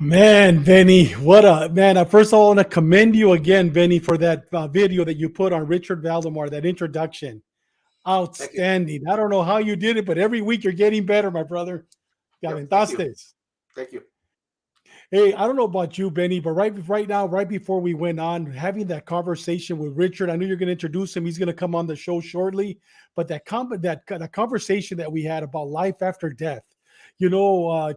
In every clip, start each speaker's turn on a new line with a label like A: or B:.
A: Man, Benny, what a man. First of all, I want to commend you again, Benny, for that video that you put on Richard Valdemar, that introduction.
B: Thank you.
A: Outstanding. I don't know how you did it, but every week you're getting better, my brother.
B: Yep. Thank you.
A: Aventaste.
B: Thank you.
A: Hey, I don't know about you, Benny, but right now, right before we went on, having that conversation with Richard, I know you're going to introduce him. He's going to come on the show shortly. But that conversation that we had about life after death,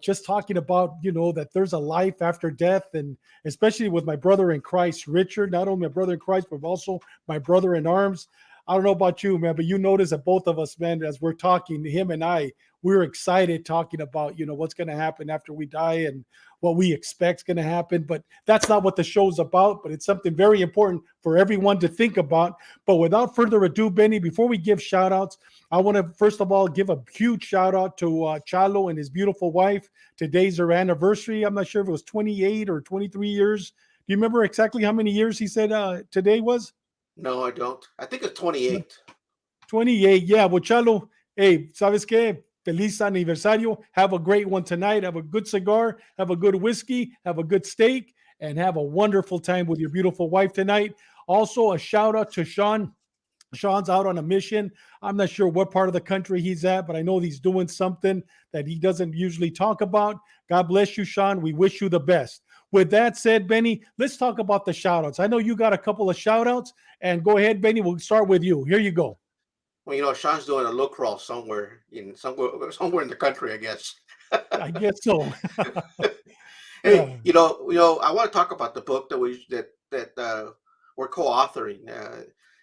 A: just talking about that there's a life after death, and especially with my brother in Christ, Richard, not only my brother in Christ, but also my brother in arms. I don't know about you, man, but you notice that both of us, man, as we're talking, him and I, we're excited talking about what's going to happen after we die and what we expect is going to happen. But that's not what the show's about, but it's something very important for everyone to think about. But without further ado, Benny, before we give shout outs, I want to first of all give a huge shout out to Chalo and his beautiful wife. Today's their anniversary. I'm not sure if it was 28 or 23 years. Do you remember exactly how many years he said today was?
B: No, I don't. I think it's 28.
A: 28. Yeah. Well, Chalo, hey, ¿sabes qué? Feliz aniversario. Have a great one tonight. Have a good cigar. Have a good whiskey. Have a good steak. And have a wonderful time with your beautiful wife tonight. Also, a shout out to Sean. Sean's out on a mission. I'm not sure what part of the country he's at, but I know he's doing something that he doesn't usually talk about. God bless you, Sean. We wish you the best. With that said, Benny, let's talk about the shout outs. I know you got a couple of shout outs, and go ahead, Benny. We'll start with you. Here you go.
B: Well, Sean's doing a look crawl somewhere in the country, I guess.
A: I guess so.
B: Hey,
A: Yeah.
B: I want to talk about the book that we're co-authoring,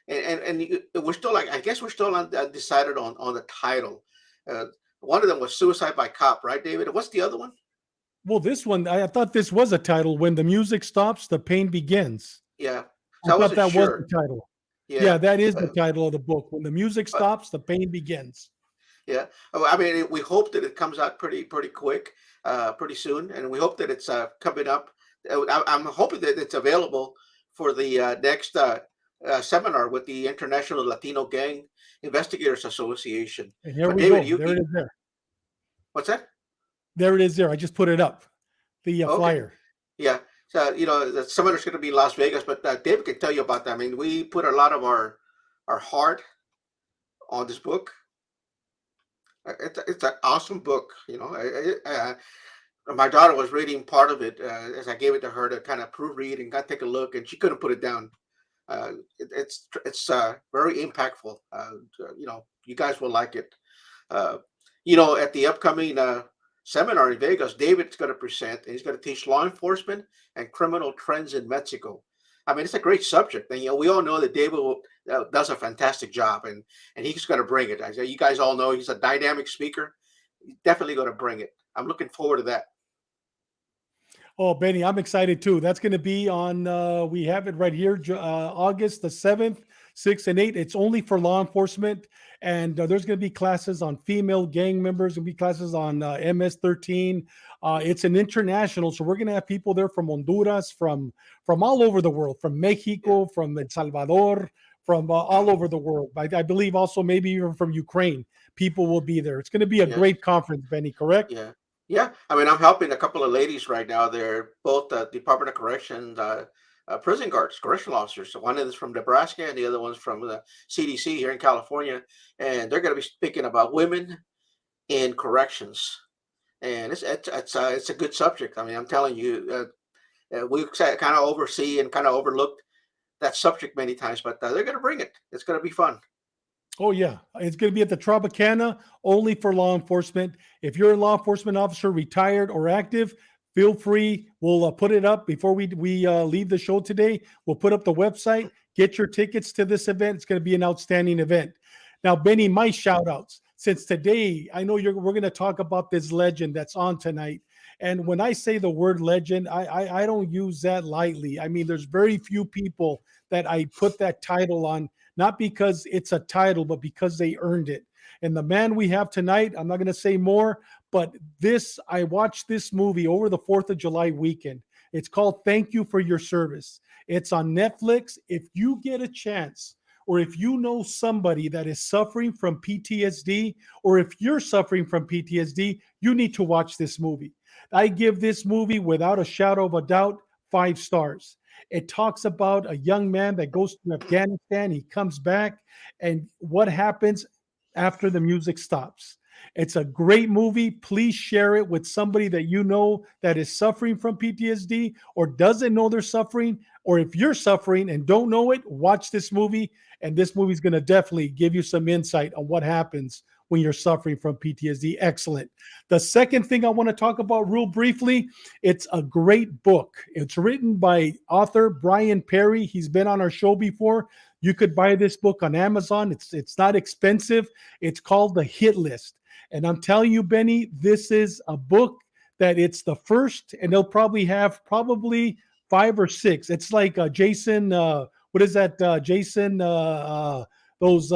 B: and we're still I guess we're still undecided on the title. Uh, One of them was Suicide by Cop, right, David? What's the other one?
A: Well, this one, I thought this was a title. When the music stops, the pain begins.
B: Yeah.
A: I
B: So I
A: thought
B: wasn't
A: that was the
B: sure.
A: title. Yeah,
B: Yeah,
A: that is the
B: but
A: title of the book. When the music
B: but
A: stops, the pain begins.
B: yeah. Oh, I mean, we hope that it comes out pretty quick, pretty soon, and we hope that it's coming up. I'm hoping that it's available for the next seminar with the International Latino Gang Investigators Association.
A: And here
B: But
A: we
B: David,
A: go. There it is there.
B: what's that?
A: There it is there. I just put it up, the
B: Okay,
A: flyer.
B: yeah. So the seminar's going to be in Las Vegas, but David can tell you about that. I mean, we put a lot of our heart on this book. It's an awesome book. My daughter was reading part of it as I gave it to her to kind of proofread and take a look, and she couldn't put it down. It's very impactful. You guys will like it. Uh, at the upcoming seminar in Vegas, David's going to present, and he's going to teach law enforcement and criminal trends in Mexico. I mean, it's a great subject, and we all know that David does a fantastic job, and he's going to bring it. You guys all know he's a dynamic speaker. He's definitely going to bring it. I'm looking forward to that.
A: Oh, Benny, I'm excited too. That's going to be on, we have it right here, August the 7th, 6th, and 8th. It's only for law enforcement. And there's going to be classes on female gang members, going to be classes on MS-13. It's an international, so we're going to have people there from Honduras, from all over the world, from
B: Yeah,
A: Mexico, from El Salvador, from all over the world. I believe also maybe even from Ukraine. People will be there. It's going to be a
B: yes,
A: great conference, Benny, correct?
B: yeah, yeah. I mean, I'm helping a couple of ladies right now. They're both Department of Corrections prison guards, correctional officers. So one is from Nebraska, and the other one's from the CDC here in California, and they're going to be speaking about women in corrections. And it's a good subject. I mean, I'm telling you, we kind of oversee and kind of overlooked that subject many times, but they're going to bring it. It's going to be fun.
A: Oh yeah, it's going to be at the Tropicana, only for law enforcement. If you're a law enforcement officer, retired or active, feel free. We'll put it up before we leave the show today. We'll put up the website. Get your tickets to this event. It's going to be an outstanding event. Now, Benny, my shout outs. Since today, I know we're going to talk about this legend that's on tonight. And when I say the word legend, I don't use that lightly. I mean, there's very few people that I put that title on, not because it's a title, but because they earned it. And the man we have tonight, I'm not going to say more, but I watched this movie over the 4th of July weekend. It's called Thank You for Your Service. It's on Netflix. If you get a chance, or if you know somebody that is suffering from PTSD, or if you're suffering from PTSD, you need to watch this movie. I give this movie, without a shadow of a doubt, 5 stars. It talks about a young man that goes to Afghanistan. He comes back, and what happens after the music stops. It's a great movie. Please share it with somebody that you know that is suffering from PTSD or doesn't know they're suffering. Or if you're suffering and don't know it, watch this movie. And this movie is going to definitely give you some insight on what happens when you're suffering from PTSD. Excellent. The second thing I want to talk about real briefly, it's a great book. It's written by author Brian Perry. He's been on our show before. You could buy this book on Amazon. It's not expensive. It's called The Hit List. And I'm telling you, Benny, this is a book that it's the first, and they'll probably have 5 or 6. It's like Jason, what is that? Jason, those,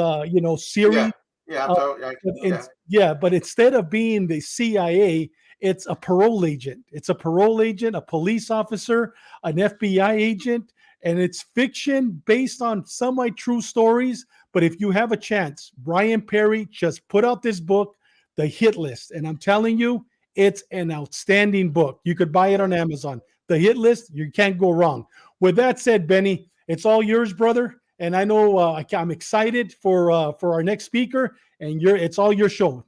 A: series.
B: Yeah, yeah, I'm
A: Uh,
B: sorry. Yeah,
A: yeah, but instead of being the CIA, it's a parole agent. It's a parole agent, a police officer, an FBI agent, and it's fiction based on semi-true stories. But if you have a chance, Brian Perry just put out this book, The Hit List, and I'm telling you, it's an outstanding book. You could buy it on Amazon. The Hit List, you can't go wrong. With that said, Benny, it's all yours, brother. And I know I'm excited for our next speaker, and it's all your show.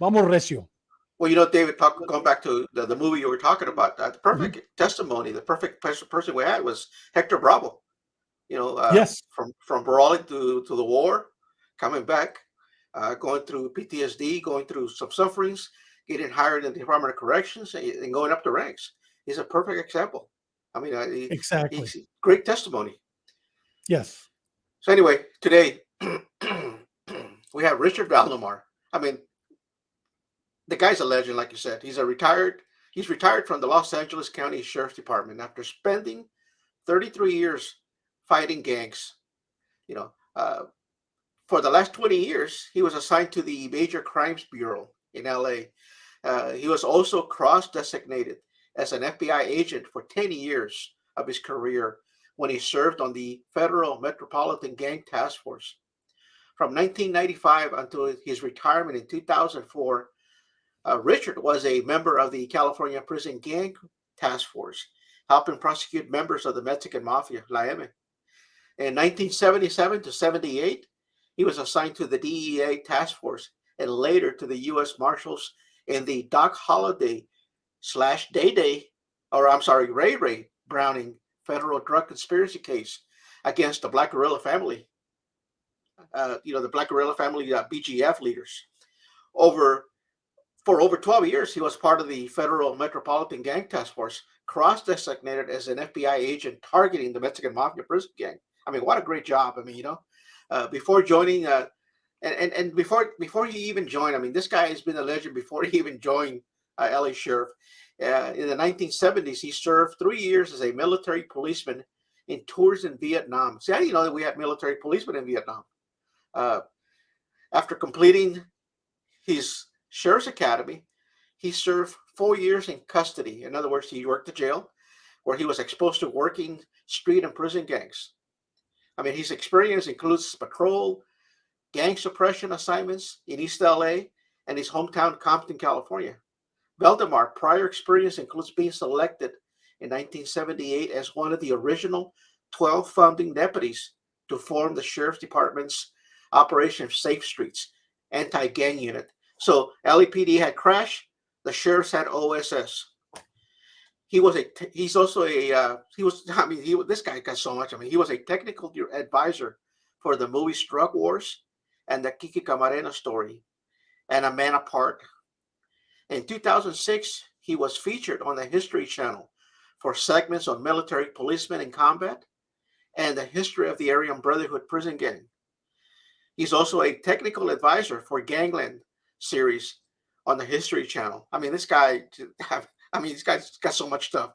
A: Vamos, Recio.
B: well, David, going back to the movie you were talking about, the perfect testimony, the perfect person we had was Hector Bravo.
A: Yes,
B: From brawling to the war, coming back, going through PTSD, going through some sufferings, getting hired in the Department of Corrections, and going up the ranks. He's a perfect example. I mean,
A: exactly.
B: he's great testimony.
A: Yes,
B: So anyway, today we have Richard Valdemar. I mean, the guy's a legend, like you said. He's retired from the Los Angeles County Sheriff's Department after spending 33 years fighting gangs. You know, for the last 20 years, he was assigned to the Major Crimes Bureau in LA. He was also cross-designated as an FBI agent for 10 years of his career when he served on the Federal Metropolitan Gang Task Force. From 1995 until his retirement in 2004, Richard was a member of the California Prison Gang Task Force, helping prosecute members of the Mexican Mafia, La M. In 1977 to 78, he was assigned to the DEA Task Force and later to the U.S. Marshals in the Doc Holliday / Ray Ray Browning federal drug conspiracy case against the Black Guerrilla family. The Black Guerrilla family BGF leaders. For over 12 years, he was part of the Federal Metropolitan Gang Task Force, cross-designated as an FBI agent targeting the Mexican Mafia prison gang. I mean, what a great job. I mean, before joining, and before he even joined, I mean, this guy has been a legend before he even joined LA Sheriff. In the 1970s, he served 3 years as a military policeman in tours in Vietnam. See, I didn't know that we had military policemen in Vietnam. After completing his Sheriff's Academy, he served 4 years in custody. In other words, he worked the jail where he was exposed to working street and prison gangs. I mean, his experience includes patrol, gang suppression assignments in East LA and his hometown, Compton, California. Valdemar prior experience includes being selected in 1978 as one of the original 12 founding deputies to form the Sheriff's Department's Operation Safe Streets anti-gang unit. So LAPD had Crash, the sheriffs had OSS. This guy got so much. I mean, he was a technical advisor for the movies Drug Wars and the Kiki Camarena story and A Man Apart. In 2006, he was featured on the History Channel for segments on military policemen in combat and the history of the Aryan Brotherhood prison gang. He's also a technical advisor for Gangland series on the History Channel. I mean, this guy's got so much stuff.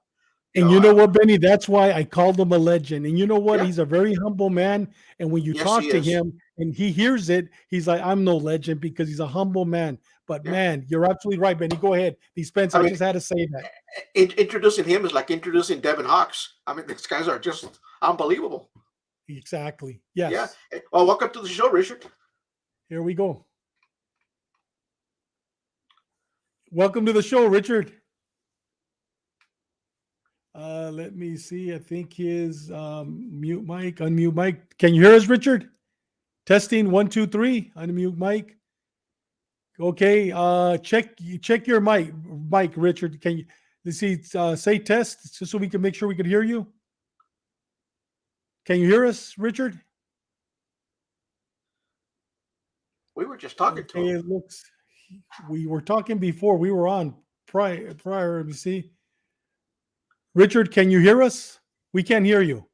A: and you know what, Benny? That's why I called him a legend. And you know what?
B: Yeah.
A: He's a very humble man. And when you talk to him and he hears it, he's like, I'm no legend because he's a humble man. But man, you're absolutely right, Benny. Go ahead. Dispense. I just had to say that.
B: Introducing him is like introducing Devin Hawks. I mean, these guys are just unbelievable.
A: Exactly. Yes.
B: Yeah. Well, welcome to the show, Richard.
A: Here we go. Welcome to the show, Richard. Let me see. I think his mute mic, unmute mic. Can you hear us, Richard? Testing 1, 2, 3. Unmute mic. Okay. Check your mic, Richard. Can you let's see? Say test, just so we can make sure we can hear you. Can you hear us, Richard?
B: We were just talking to
A: Okay.
B: him.
A: It looks. We were talking before. We were on prior. Let me see. Richard, can you hear us? We can't hear you.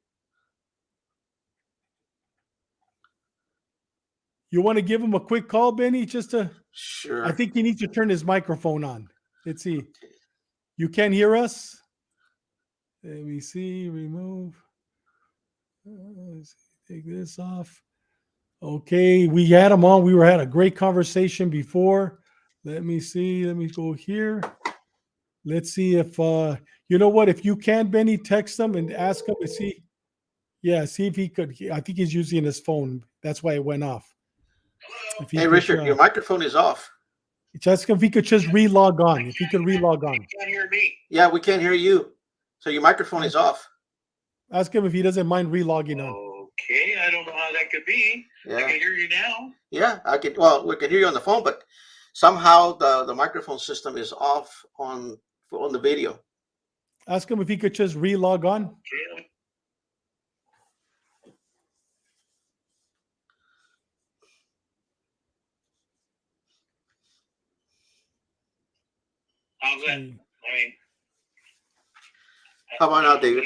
A: You want to give him a quick call, Benny? Just to,
B: Sure.
A: I think he needs to turn his microphone on. Let's see. You can hear us? Let me see. Remove. Let's see, take this off. Okay, we had him on. We had a great conversation before. Let me see. Let me go here. Let's see if you know what. If you can, Benny, text him and ask him to see. Yeah, see if he could. I think he's using his phone. That's why it went off. If he
B: Hey,
A: could,
B: Richard, your microphone is off.
A: just if he could just re-log on. If he could re-log on.
B: Can't hear me. Yeah, we can't hear you. So your microphone is off.
A: Ask him if he doesn't mind re-logging on.
C: Okay, I don't know how that could be.
B: Yeah.
C: I can hear you now.
B: Yeah, I can. Well, we can hear you on the phone, but somehow the microphone system is off on the video.
A: Ask him if he could just re-log on.
C: Okay. How's that? I mean,
B: How about now, David?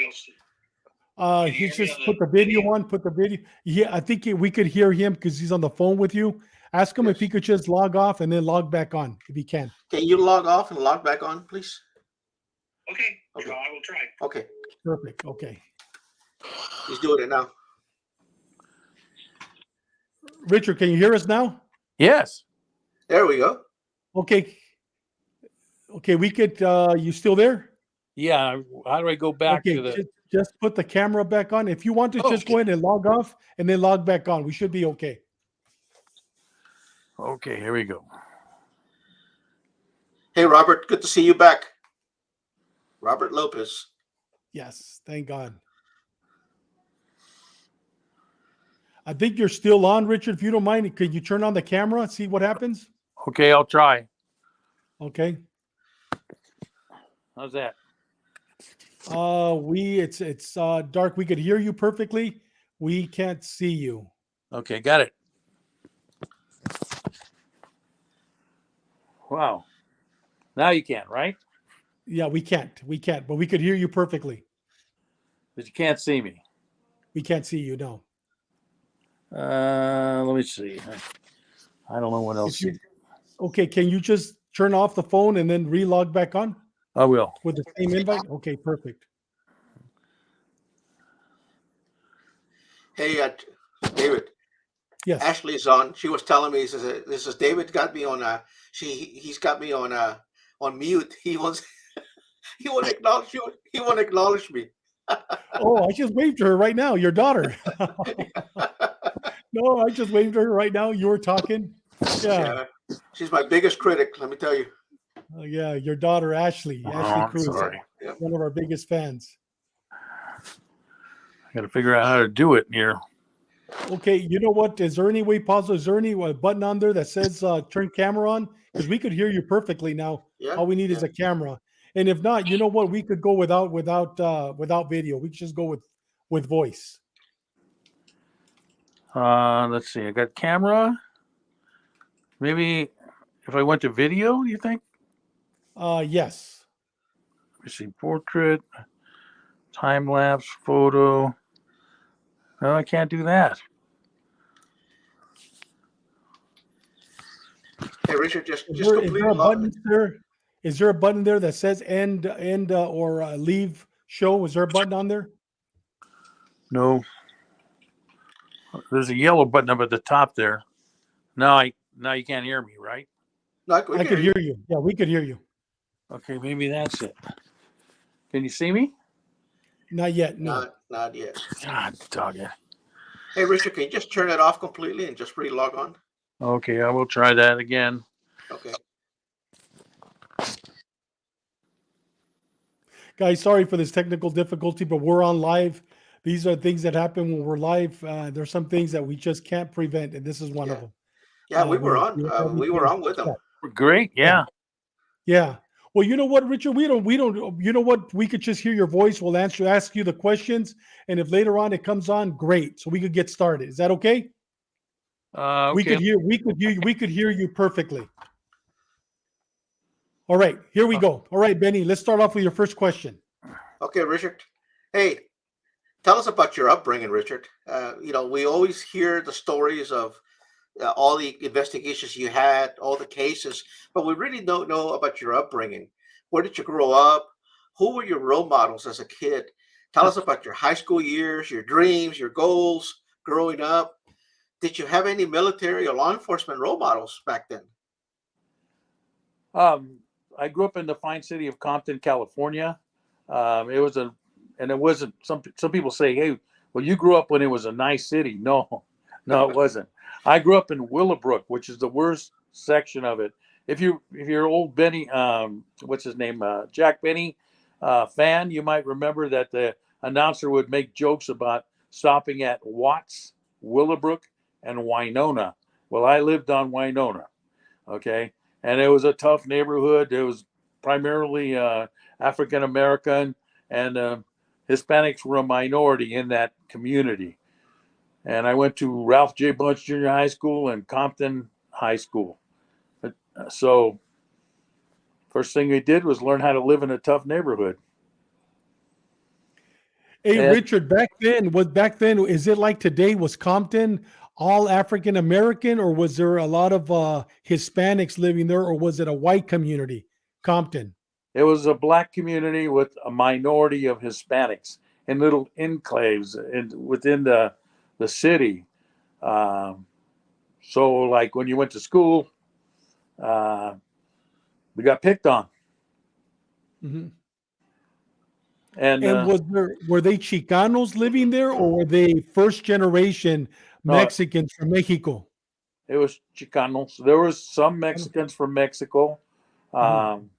A: He just put the video on. Put the video. Yeah, I think we could hear him because he's on the phone with you. Ask him if he could just log off and then log back on if he can.
B: Can you log off and log back on, please?
C: Okay.
B: Okay.
C: I will try.
B: Okay.
A: Perfect. Okay.
B: He's doing it now.
A: Richard, can you hear us now?
D: Yes.
B: There we go.
A: Okay. Okay, we could. You still there?
D: Yeah. How do I go back
A: Okay,
D: to the?
A: just put the camera back on. If you want to, just
D: Okay.
A: go ahead and log off and then log back on. We should be okay.
D: Okay, here we go.
B: Hey, Robert, good to see you back. Robert Lopez.
A: Yes, thank God. I think you're still on, Richard. If you don't mind, could you turn on the camera and see what happens?
D: Okay, I'll try.
A: Okay.
D: How's that?
A: It's dark. We could hear you perfectly. We can't see you.
D: Okay, got it. Wow. Now you can, right?
A: Yeah, we can't, but we could hear you perfectly.
D: But you can't see me.
A: We can't see you, no.
D: Let me see. I don't know what else.
A: Okay, can you just turn off the phone and then re-log back on
D: I will.
A: with the same invite? Okay, perfect.
B: Hey, David.
A: Yes.
B: Ashley's on. She was telling me, this is David got me on he's got me on mute. He won't acknowledge you. He won't acknowledge me.
A: Oh, I just waved to her right now. Your daughter. No, I just waved to her right now. You were talking. Yeah.
B: She's my biggest critic, let me tell you.
A: Yeah, your daughter Ashley Cruz,
D: sorry.
A: one of our biggest fans.
D: I got to figure out how to do it here.
A: Okay, you know what? Is there any way possible? Is there any button on there that says turn camera on? Because we could hear you perfectly now.
B: Yeah.
A: All we need is a camera. And if not, you know what? We could go without video. We could just go with voice.
D: Let's see. I got camera. Maybe if I went to video, you think?
A: Yes.
D: Let me see. Portrait, time lapse, photo. No, I can't do that.
B: Hey, Richard, just
A: Is there
B: completely
A: a button there? Is there a button there that says end or leave show? Is there a button on there?
D: No. There's a yellow button up at the top there. Now you can't hear me, right?
B: No,
A: I could hear you. Yeah, we could hear you.
D: Okay, maybe that's it. Can you see me?
A: Not yet. No.
B: Not yet.
D: God, dog it.
B: Hey, Richard, can you just turn it off completely and just re-log on?
D: Okay, I will try that again.
B: Okay.
A: Guys, sorry for this technical difficulty, but we're on live. These are things that happen when we're live. There's some things that we just can't prevent, and this is one of
B: Yeah.
A: them.
B: Yeah, we were
A: We
B: on.
A: do
B: We were
A: everything
B: on with them.
A: except.
D: Great. Yeah.
A: Yeah. Well, you know what, Richard? You know what? We could just hear your voice. We'll ask you the questions. And if later on it comes on, great. So we could get started. Is that okay? We
D: Okay.
A: could hear you perfectly. All right, here we go. All right, Benny, let's start off with your first question.
B: Okay, Richard. Hey, tell us about your upbringing, Richard. We always hear the stories of all the investigations you had, all the cases, but we really don't know about your upbringing. Where did you grow up? Who were your role models as a kid? Tell us about your high school years, your dreams, your goals growing up. Did you have any military or law enforcement role models back then?
D: I grew up in the fine city of Compton, California. It wasn't. Some people say, "Hey, well, you grew up when it was a nice city." No, no, it wasn't. I grew up in Willowbrook, which is the worst section of it. If you're old Benny, what's his name, Jack Benny, fan, you might remember that the announcer would make jokes about stopping at Watts, Willowbrook, and Winona. Well, I lived on Winona. Okay. And it was a tough neighborhood. It was primarily African American, and Hispanics were a minority in that community. And I went to Ralph J. Bunch Junior High School and Compton High School. So first thing we did was learn how to live in a tough neighborhood.
A: Hey,
D: And
A: Richard, back then, is it like today? Was Compton all African American, or was there a lot of Hispanics living there, or was it a white community, Compton?
D: it was a black community with a minority of Hispanics in little enclaves within the city. Um, so, like when you went to school, uh, we got picked on.
A: Mhm.
D: And
A: And were they Chicanos living there, or were they first generation
D: no,
A: Mexicans from Mexico?
D: it was Chicanos. There was some Mexicans from Mexico,
A: Mhm.
D: um,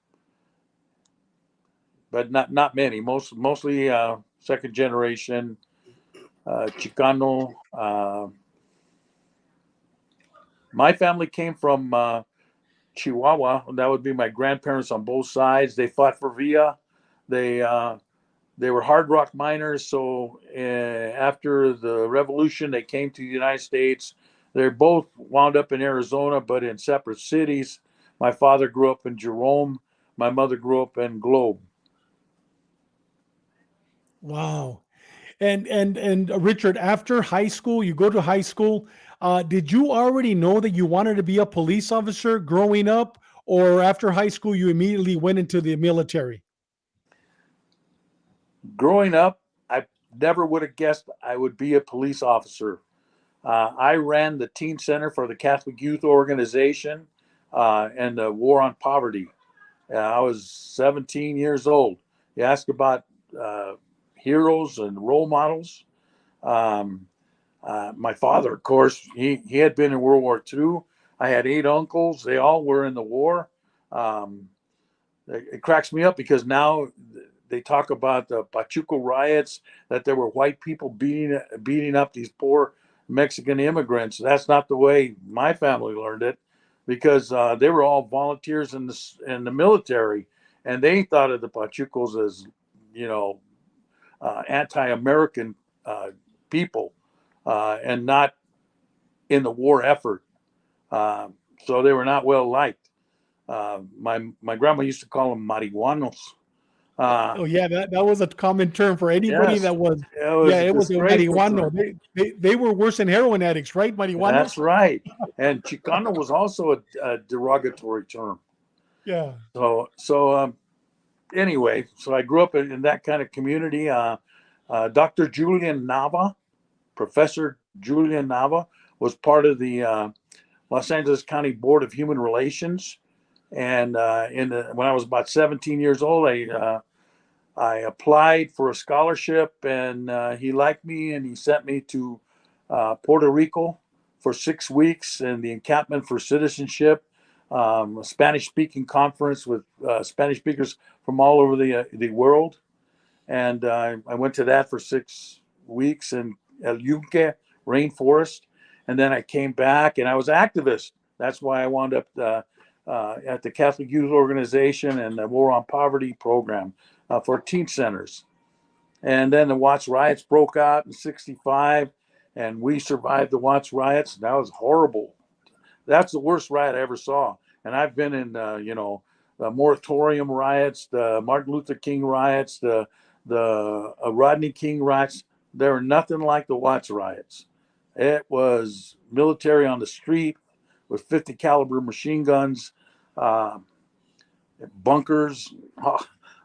D: but not many. Mostly second generation Chicano. My family came from Chihuahua. That would be my grandparents on both sides. They fought for Villa. They uh, they were hard rock miners. So after the revolution, they came to the United States. They both wound up in Arizona, but in separate cities. My father grew up in Jerome. My mother grew up in Globe.
A: Wow. And Richard, after high school, you go to high school. Did you already know that you wanted to be a police officer growing up, or after high school you immediately went into the military?
D: Growing up, I never would have guessed I would be a police officer. I ran the teen center for the Catholic Youth Organization and the War on Poverty. I was 17 years old. You ask about uh, heroes and role models. Um, my father, of course, he had been in World War II. I had 8 uncles. They all were in the war. Um, it cracks me up because now they talk about the Pachuco riots, that there were white people beating up these poor Mexican immigrants. That's not the way my family learned it, because they were all volunteers in the military, and they thought of the Pachucos as, you know, anti-American people, and not in the war effort. Uh, so they were not well liked. My grandma used to call them marihuanos. Uh,
A: Oh yeah, that was a common term for anybody
D: yes,
A: that was.
D: it was
A: Yeah,
D: a
A: it was a
D: disgraceful
A: marihuano.
D: term.
A: They were worse than heroin addicts, right?
D: That's
A: Marihuanos.
D: right. And Chicano was also a derogatory term.
A: Yeah.
D: So anyway, so I grew up in that kind of community. Dr. Julian Nava, Professor Julian Nava, was part of the Los Angeles County Board of Human Relations. And when I was about 17 years old, I applied for a scholarship, and he liked me, and he sent me to Puerto Rico for 6 weeks in the encampment for citizenship, a Spanish-speaking conference with Spanish speakers from all over the world. and I went to that for 6 weeks in El Yunque rainforest, and then I came back and I was an activist. That's why I wound up at the Catholic Youth Organization and the War on Poverty program for teen centers. And then the Watts riots broke out in '65, and we survived the Watts riots. That was horrible. That's the worst riot I ever saw. And I've been in, the moratorium riots, the Martin Luther King riots, the Rodney King riots. They were nothing like the Watts riots. It was military on the street with 50 caliber machine guns, bunkers,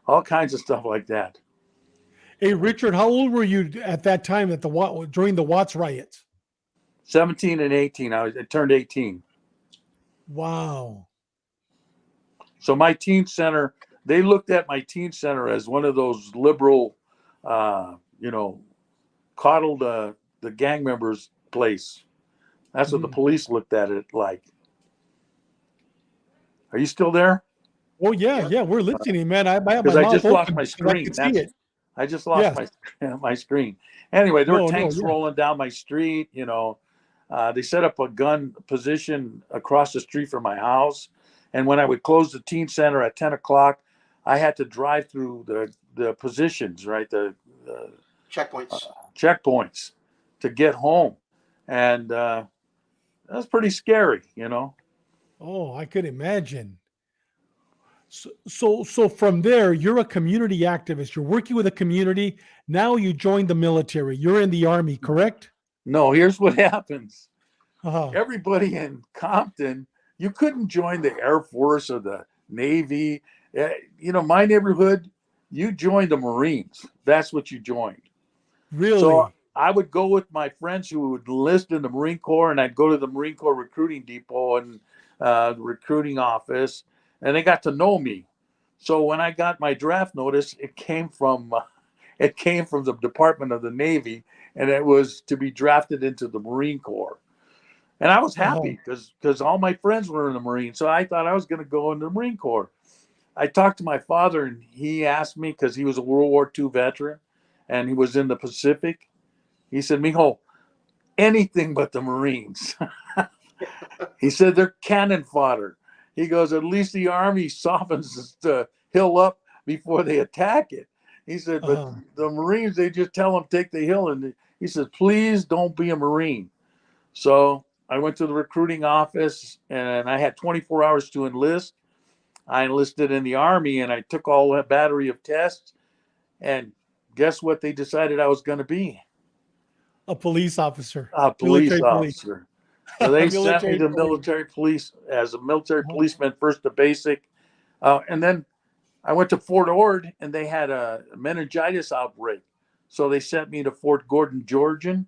D: all kinds of stuff like that.
A: Hey, Richard, how old were you at that time during the Watts riots?
D: 17 and 18. I turned 18.
A: Wow.
D: So my teen center, they looked at my teen center as one of those liberal, coddled the gang members place. That's what the police looked at it like. Are you still there?
A: Oh yeah, we're listening, man. I have my
D: Because I
A: mouth
D: just lost
A: open
D: my
A: because I
D: screen.
A: can see it.
D: I just lost my screen. Anyway, there were tanks rolling down my street. They set up a gun position across the street from my house, and when I would close the teen center at 10 o'clock, I had to drive through the positions, right, the checkpoints to get home, and that was pretty scary,
A: Oh, I could imagine. So from there, you're a community activist. You're working with a community. Now you join the military. You're in the Army, correct?
D: No, here's what happens.
A: Uh-huh.
D: Everybody in Compton, you couldn't join the Air Force or the Navy. My neighborhood, you joined the Marines. That's what you joined.
A: Really?
D: So I would go with my friends who would enlist in the Marine Corps, and I'd go to the Marine Corps recruiting depot and the recruiting office, and they got to know me. So when I got my draft notice, it came from the Department of the Navy, and it was to be drafted into the Marine Corps. And I was happy because all my friends were in the Marines, so I thought I was going to go into the Marine Corps. I talked to my father, and he asked me, because he was a World War II veteran, and he was in the Pacific. He said, "Mijo, anything but the Marines." He said, "They're cannon fodder." He goes, "At least the Army softens the hill up before they attack it." He said, "But the Marines, they just tell them take the hill." And he said, "Please don't be a Marine." So I went to the recruiting office, and I had 24 hours to enlist. I enlisted in the Army, and I took all that battery of tests. And guess what they decided I was going to be?
A: A police officer.
D: A police officer. So they sent me to military police as a military policeman, first to basic. And then I went to Fort Ord, and they had a meningitis outbreak. So they sent me to Fort Gordon, Georgia,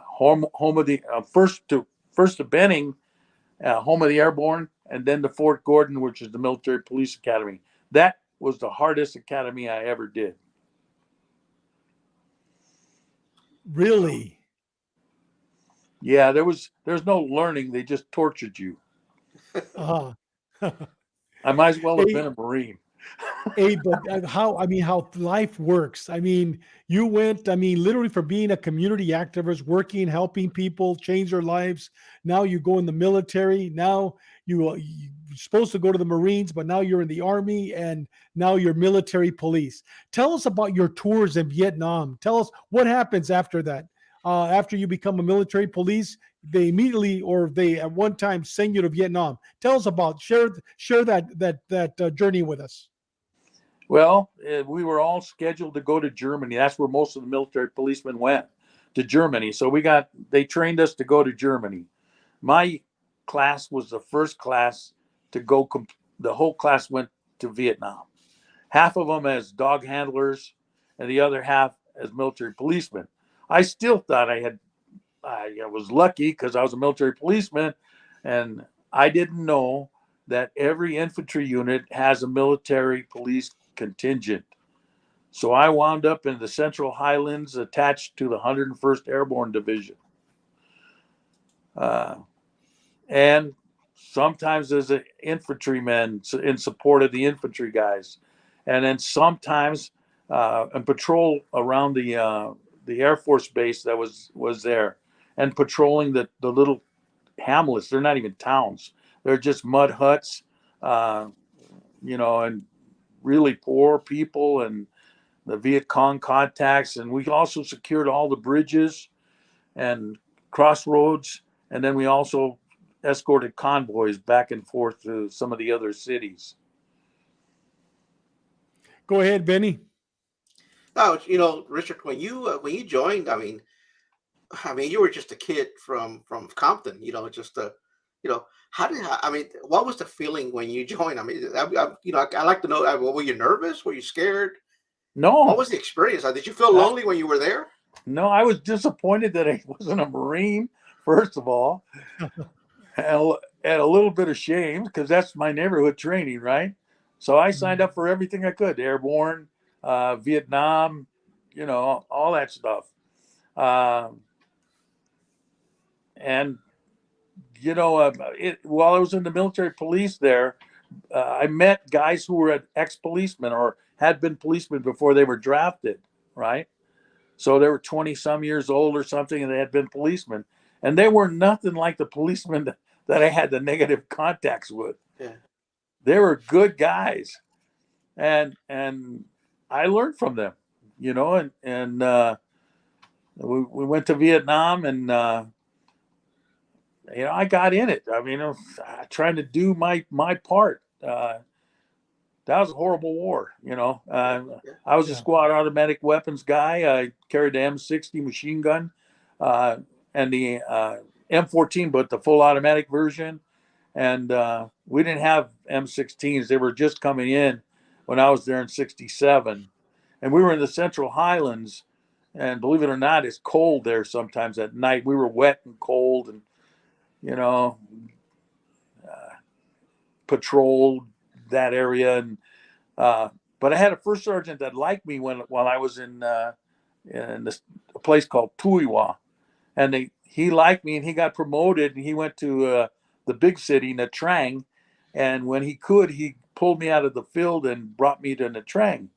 D: home of the first to Benning, home of the airborne, and then to Fort Gordon, which is the military police academy. That was the hardest academy I ever did.
A: Really?
D: Yeah, there's no learning. They just tortured you.
A: Uh-huh.
D: I might as well have been a Marine.
A: Hey, but how life works. I mean, you went, literally from being a community activist, working, helping people change their lives. Now you go in the military. Now you're supposed to go to the Marines, but now you're in the Army, and now you're military police. Tell us about your tours in Vietnam. Tell us what happens after that. After you become a military police, they immediately, or they at one time send you to Vietnam. Tell us about, share that journey with us.
D: Well, we were all scheduled to go to Germany. That's where most of the military policemen went, to Germany. So they trained us to go to Germany. My class was the first class to go. The whole class went to Vietnam. Half of them as dog handlers, and the other half as military policemen. I still thought I was lucky because I was a military policeman, and I didn't know that every infantry unit has a military police contingent. So I wound up in the Central Highlands attached to the 101st Airborne Division. And sometimes as an infantryman in support of the infantry guys. And then sometimes and patrol around the Air Force base that was there, and patrolling the little hamlets. They're not even towns. They're just mud huts, and really poor people, and the Viet Cong contacts. And we also secured all the bridges and crossroads. And then we also escorted convoys back and forth to some of the other cities.
A: Go ahead, Benny.
B: Now, Richard, when you joined, I mean, you were just a kid from Compton, just what was the feeling when you joined? I mean, I like to know. Were you nervous? Were you scared? What
D: No,
B: was the experience? Did you feel lonely when you were there?
D: no, I was disappointed that I wasn't a Marine, first of all, and a little bit ashamed because that's my neighborhood training, right? So I signed up for everything I could: airborne, Vietnam, all that stuff. And while I was in the military police there, I met guys who were ex-policemen or had been policemen before they were drafted, right? So they were 20 some years old or something, and they had been policemen, and they were nothing like the policemen that I had the negative contacts with.
B: Yeah.
D: They were good guys, and I learned from them, and we went to Vietnam, and I got in it. I mean, I was trying to do my part. That was a horrible war. I was a squad automatic weapons guy. I carried the M60 machine gun and the M14, but the full automatic version. And we didn't have M16s. They were just coming in when I was there in '67. And we were in the Central Highlands. And believe it or not, it's cold there sometimes at night. We were wet and cold, and patrolled that area. And but I had a first sergeant that liked me while I was in this a place called Tuiwa, and he liked me, and he got promoted, and he went to the big city, Nha Trang, and when he pulled me out of the field and brought me to Nha Trang,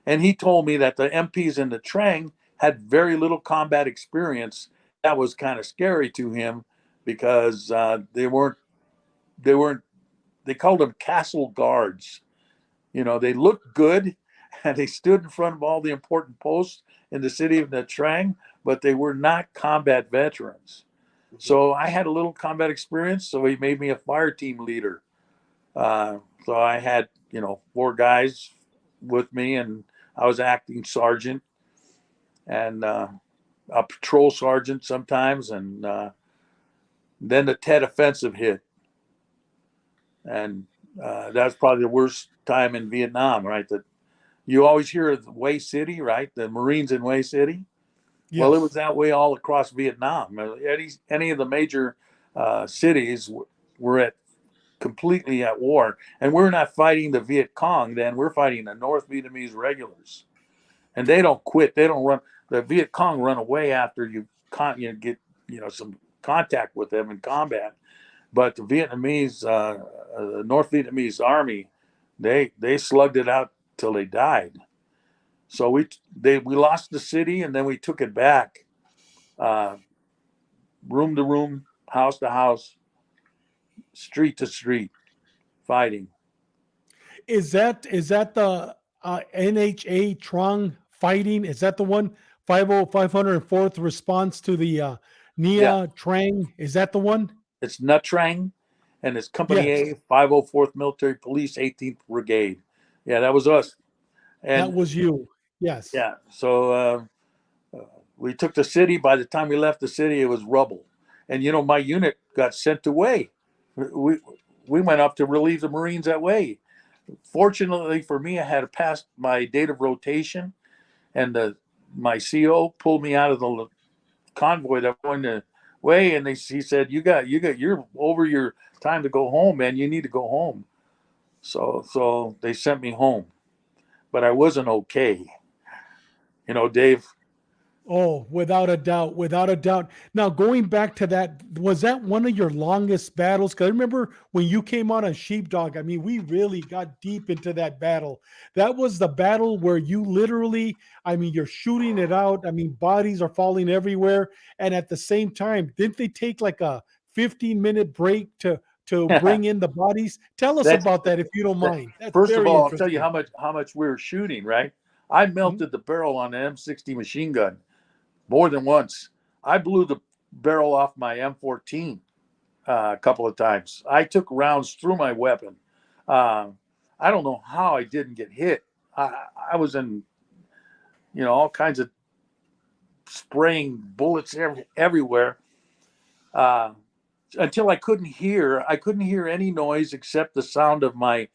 D: and he told me that the MPs in Nha Trang had very little combat experience. That was kind of scary to him because they called them castle guards. They looked good and they stood in front of all the important posts in the city of Nha Trang, but they were not combat veterans. So I had a little combat experience, so he made me a fire team leader. So I had, 4 guys with me, and I was acting sergeant and a patrol sergeant sometimes. And then the Tet Offensive hit. And that's probably the worst time in Vietnam, right? That you always hear of Hue City, right? The Marines in Hue City.
A: Yes.
D: Well, it was that way all across Vietnam. Any of the major cities were completely at war, and we're not fighting the Viet Cong. Then we're fighting the North Vietnamese regulars, and they don't quit. They don't run. The Viet Cong run away after you get some contact with them in combat. But the Vietnamese, the North Vietnamese army, they slugged it out till they died. So we lost the city, and then we took it back, room to room, house to house, street to street, fighting.
A: Is that the NHA Trong fighting? Is that the one 504th response to the Nia Trang? Is that the one?
D: It's Nha Trang, and it's Company
A: Yes.
D: A, 504th Military Police, 18th Brigade. Yeah, that was us. And
A: That was you. Yes.
D: yeah, so we took the city. By the time we left the city, it was rubble. And my unit got sent away. We went up to relieve the Marines that way. Fortunately for me, I had passed my date of rotation, and my CO pulled me out of the convoy that went the way, and he said, "You're over your time to go home, man. You need to go home." So they sent me home, but I wasn't okay. Dave,
A: Oh, without a doubt, without a doubt. Now, going back to that, was that one of your longest battles? Because I remember when you came on Sheepdog, I mean, we really got deep into that battle. That was the battle where you literally, I mean, you're shooting it out. I mean, bodies are falling everywhere. And at the same time, didn't they take like a 15-minute break to bring in the bodies? Tell us
D: That's
A: about that if you don't
D: that,
A: mind. That's
D: first of
A: very
D: all, I'll tell you
A: interesting.
D: how much we were shooting. Right, I
A: Mhm.
D: melted the barrel on an M60 machine gun more than once. I blew the barrel off my M14 a couple of times. I took rounds through my weapon. I don't know how I didn't get hit. I was in, all kinds of spraying bullets everywhere uh, until I couldn't hear. I couldn't hear any noise except the sound of my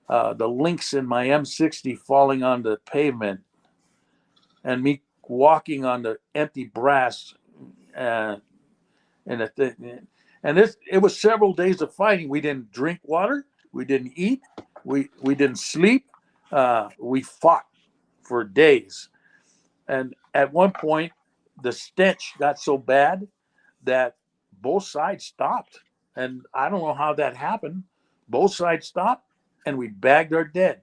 D: the links in my M60 falling on the pavement and me walking on the empty brass. Uh, and it was several days of fighting. We didn't drink water. We didn't eat. We didn't sleep. We fought for days. And at one point, the stench got so bad that both sides stopped. And I don't know how that happened. Both sides stopped, and we bagged our dead.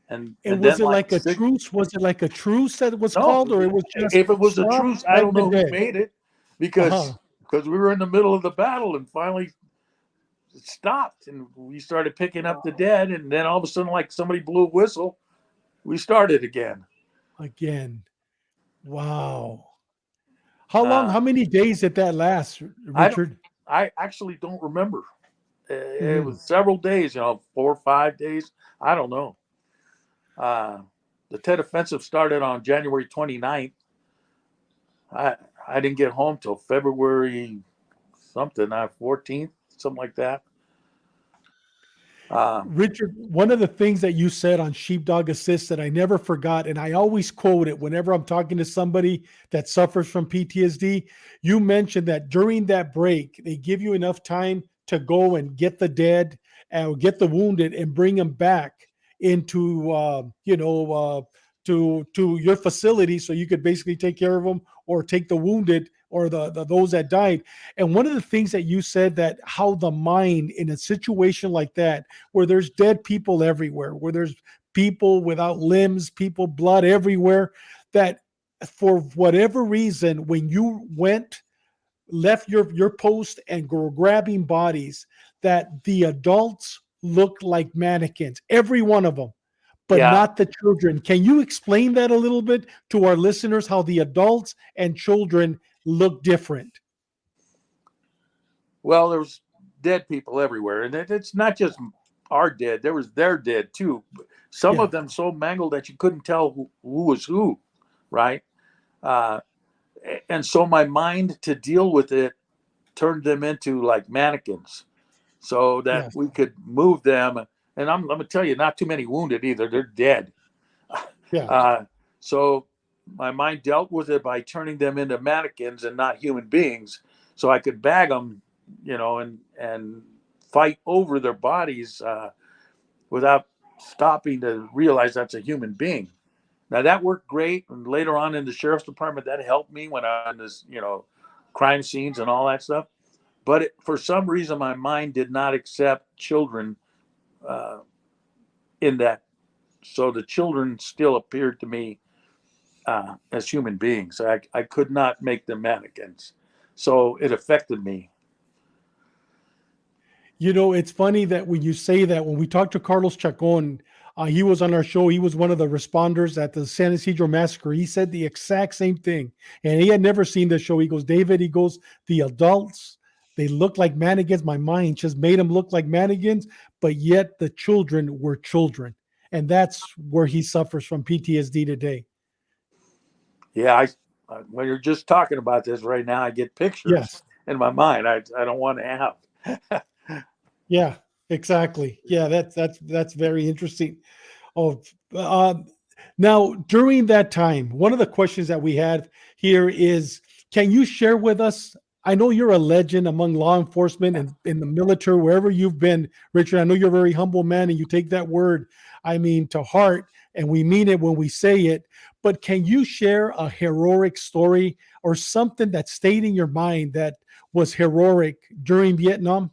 A: And
D: And then
A: was it
D: like
A: like a
D: six.
A: truce? Was it like a truce that it was
D: No,
A: called, or it was just
D: if it was a
A: stop,
D: truce, I
A: bag
D: don't
A: the
D: know who
A: dead?
D: made it
A: Uh-huh.
D: because we were in the middle of the battle and finally it stopped and we started picking up the dead, and then all of a sudden, like somebody blew a whistle, we started again.
A: Again. Wow. How long,
D: Uh,
A: how many days did that last,
D: I don't.
A: Richard?
D: I actually don't remember. It
A: Mm.
D: was several days, 4 or 5 days. I don't know. Uh, the Tet Offensive started on January 29th. I I didn't get home till February something, 14th, something like that. Uh,
A: Richard, one of the things that you said on Sheepdog Assist that I never forgot, and I always quote it whenever I'm talking to somebody that suffers from PTSD, you mentioned that during that break, they give you enough time to go and get the dead and get the wounded and bring them back into, to your facility so you could basically take care of them or take the wounded or the those that died. And one of the things that you said that how the mind in a situation like that where there's dead people everywhere, where there's people without limbs, people blood everywhere, that for whatever reason, when you left your post and were grabbing bodies, that the adults looked like mannequins, every one of them, but
D: yeah.
A: not the children. Can you explain that a little bit to our listeners, how the adults and children look different?
D: Well, there was dead people everywhere, and it's not just our dead. There was their dead too. Some
A: Yeah.
D: of them so mangled that you couldn't tell who was who, right? Uh, and so my mind to deal with it turned them into like mannequins, so that
A: Yes.
D: we could move them. And I'm gonna tell you, not too many wounded either. They're dead.
A: Yeah.
D: So my mind dealt with it by turning them into mannequins and not human beings, so I could bag them, and fight over their bodies without stopping to realize that's a human being. Now that worked great, and later on in the sheriff's department, that helped me when I was, crime scenes and all that stuff. But for some reason, my mind did not accept children uh, in that, so the children still appeared to me as human beings. I could not make them mannequins. So it affected me.
A: It's funny that when you say that, when we talked to Carlos Chacon, he was on our show. He was one of the responders at the San Isidro massacre. He said the exact same thing. And he had never seen the show. He goes, David, he goes, the adults, they look like mannequins. My mind just made them look like mannequins, but yet the children were children. And that's where he suffers from PTSD today.
D: Yeah, when you're just talking about this right now, I get pictures
A: Yes.
D: in my mind. I don't want to have.
A: Yeah, exactly. Yeah, that's very interesting. Oh, um, now during that time, one of the questions that we had here is, can you share with us? I know you're a legend among law enforcement and in the military, wherever you've been, Richard. I know you're a very humble man and you take that word, I mean, to heart, and we mean it when we say it. but can you share a heroic story or something that stayed in your mind that was heroic during Vietnam?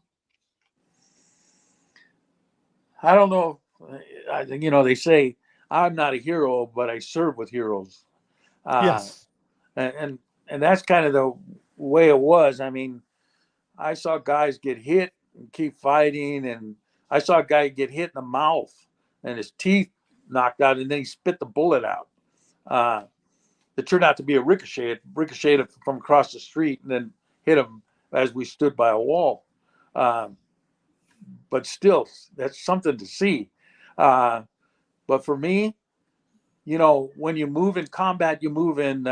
D: I don't know. They say I'm not a hero, but I serve with heroes. Uh,
A: Yes.
D: and that's kind of the way it was. I mean, I saw guys get hit and keep fighting, and I saw a guy get hit in the mouth and his teeth knocked out, and then he spit the bullet out. Uh, it turned out to be a ricochet. It ricocheted from across the street and then hit him as we stood by a wall. But still, that's something to see. But for me, when you move in combat, you move in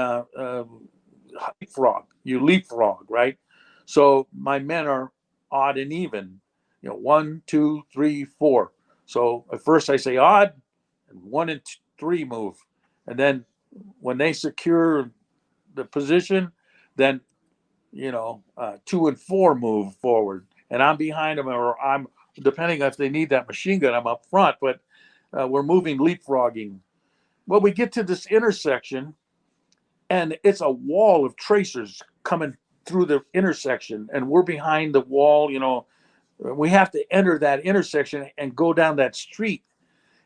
D: leapfrog. You leapfrog, right? So my men are odd and even. 1, 2, 3, 4. So at first I say odd, and 1 and 3 move, and then when they secure the position, then 2 and 4 move forward, and I'm behind them, or I'm depending if they need that machine gun, I'm up front. But we're moving leapfrogging. Well, we get to this intersection, and it's a wall of tracers coming through the intersection, and we're behind the wall. We have to enter that intersection and go down that street.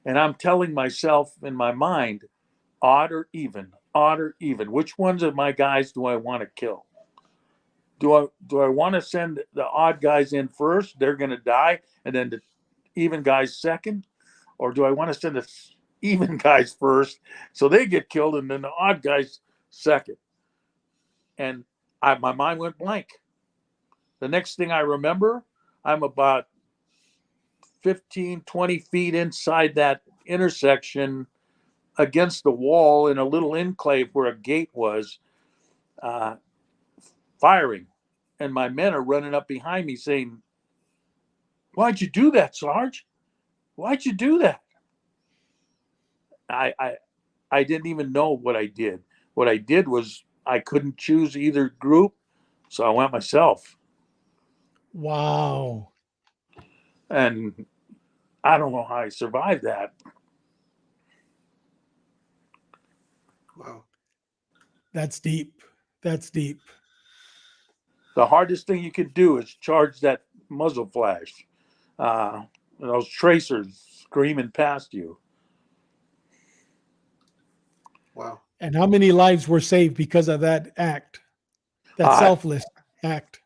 D: And I'm telling myself in my mind, odd or even, odd or even. Which ones of my guys do I want to kill? Do I want to send the odd guys in first? They're going to die, and then the even guys second, or do I want to send the even guys first so they get killed, and then the odd guys second? And my mind went blank. The next thing I remember, I'm about 15, 20 feet inside that intersection against the wall in a little enclave where a gate was, firing. And my men are running up behind me saying, "Why'd you do that, Sarge? Why'd you do that?" I didn't even know what I did. What I did was I couldn't choose either group, so I went myself.
A: Wow.
D: And I don't know how I survived that.
B: Wow.
A: That's deep. That's deep.
D: The hardest thing you can do is charge that muzzle flash. Those tracers screaming past you.
B: Wow.
A: And how many lives were saved because of that act? That
D: Uh,
A: selfless act.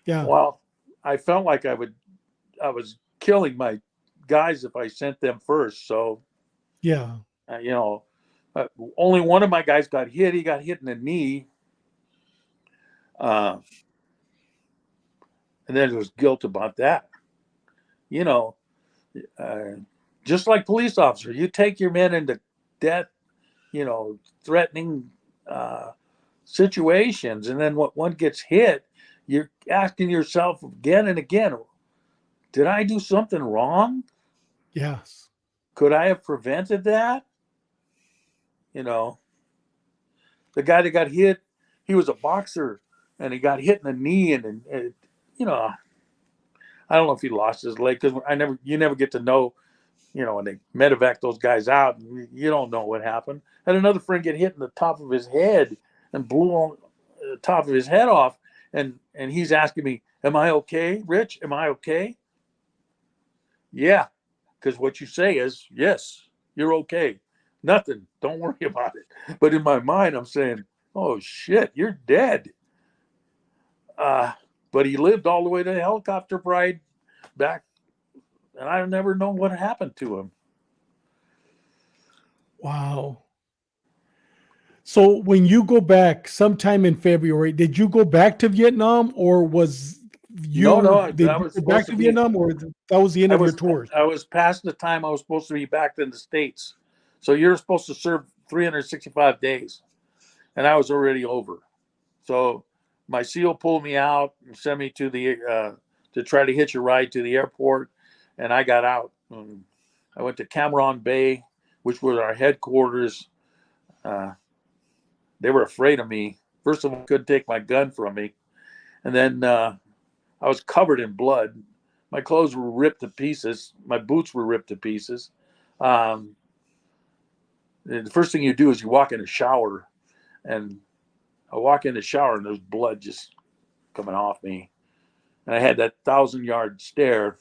A: Yeah.
D: well, I felt like I was killing my guys if I sent them first. So,
A: Yeah.
D: uh, you know, only one of my guys got hit. He got hit in the knee. And then there was guilt about that. You know, uh, just like police officer, you take your men into death, threatening situations. And then when one gets hit, you're asking yourself again and again, did I do something wrong?
A: Yes.
D: Could I have prevented that? You know, the guy that got hit, he was a boxer, and he got hit in the knee, and I don't know if he lost his leg, because you never get to know, when they medevac those guys out, you don't know what happened. Had another friend get hit in the top of his head and blew on the top of his head off, and he's asking me, "Am I okay, Rich? Am I okay?" Yeah, because what you say is, "Yes, you're okay. Nothing. Don't worry about it." But in my mind, I'm saying, "Oh shit, you're dead." But he lived all the way to the helicopter ride back, and I never know what happened to him.
A: Wow. So when you go back sometime in February, did you go back to Vietnam, or
D: No,
A: did
D: I
A: you
D: was
A: go
D: supposed
A: back
D: to
A: to
D: be.
A: Vietnam, or that was the end
D: I
A: of your
D: was
A: tours?
D: I was past the time I was supposed to be back in the States. So you're supposed to serve 365 days, and I was already over. So my SEAL pulled me out and sent me to try to hitch a ride to the airport, and I got out. And I went to Cameron Bay, which was our headquarters. They were afraid of me. First of all, couldn't take my gun from me, and then I was covered in blood. My clothes were ripped to pieces. My boots were ripped to pieces. Um, the first thing you do is you walk in the shower, and I walk in the shower and there's blood just coming off me. And I had that 1,000-yard stare,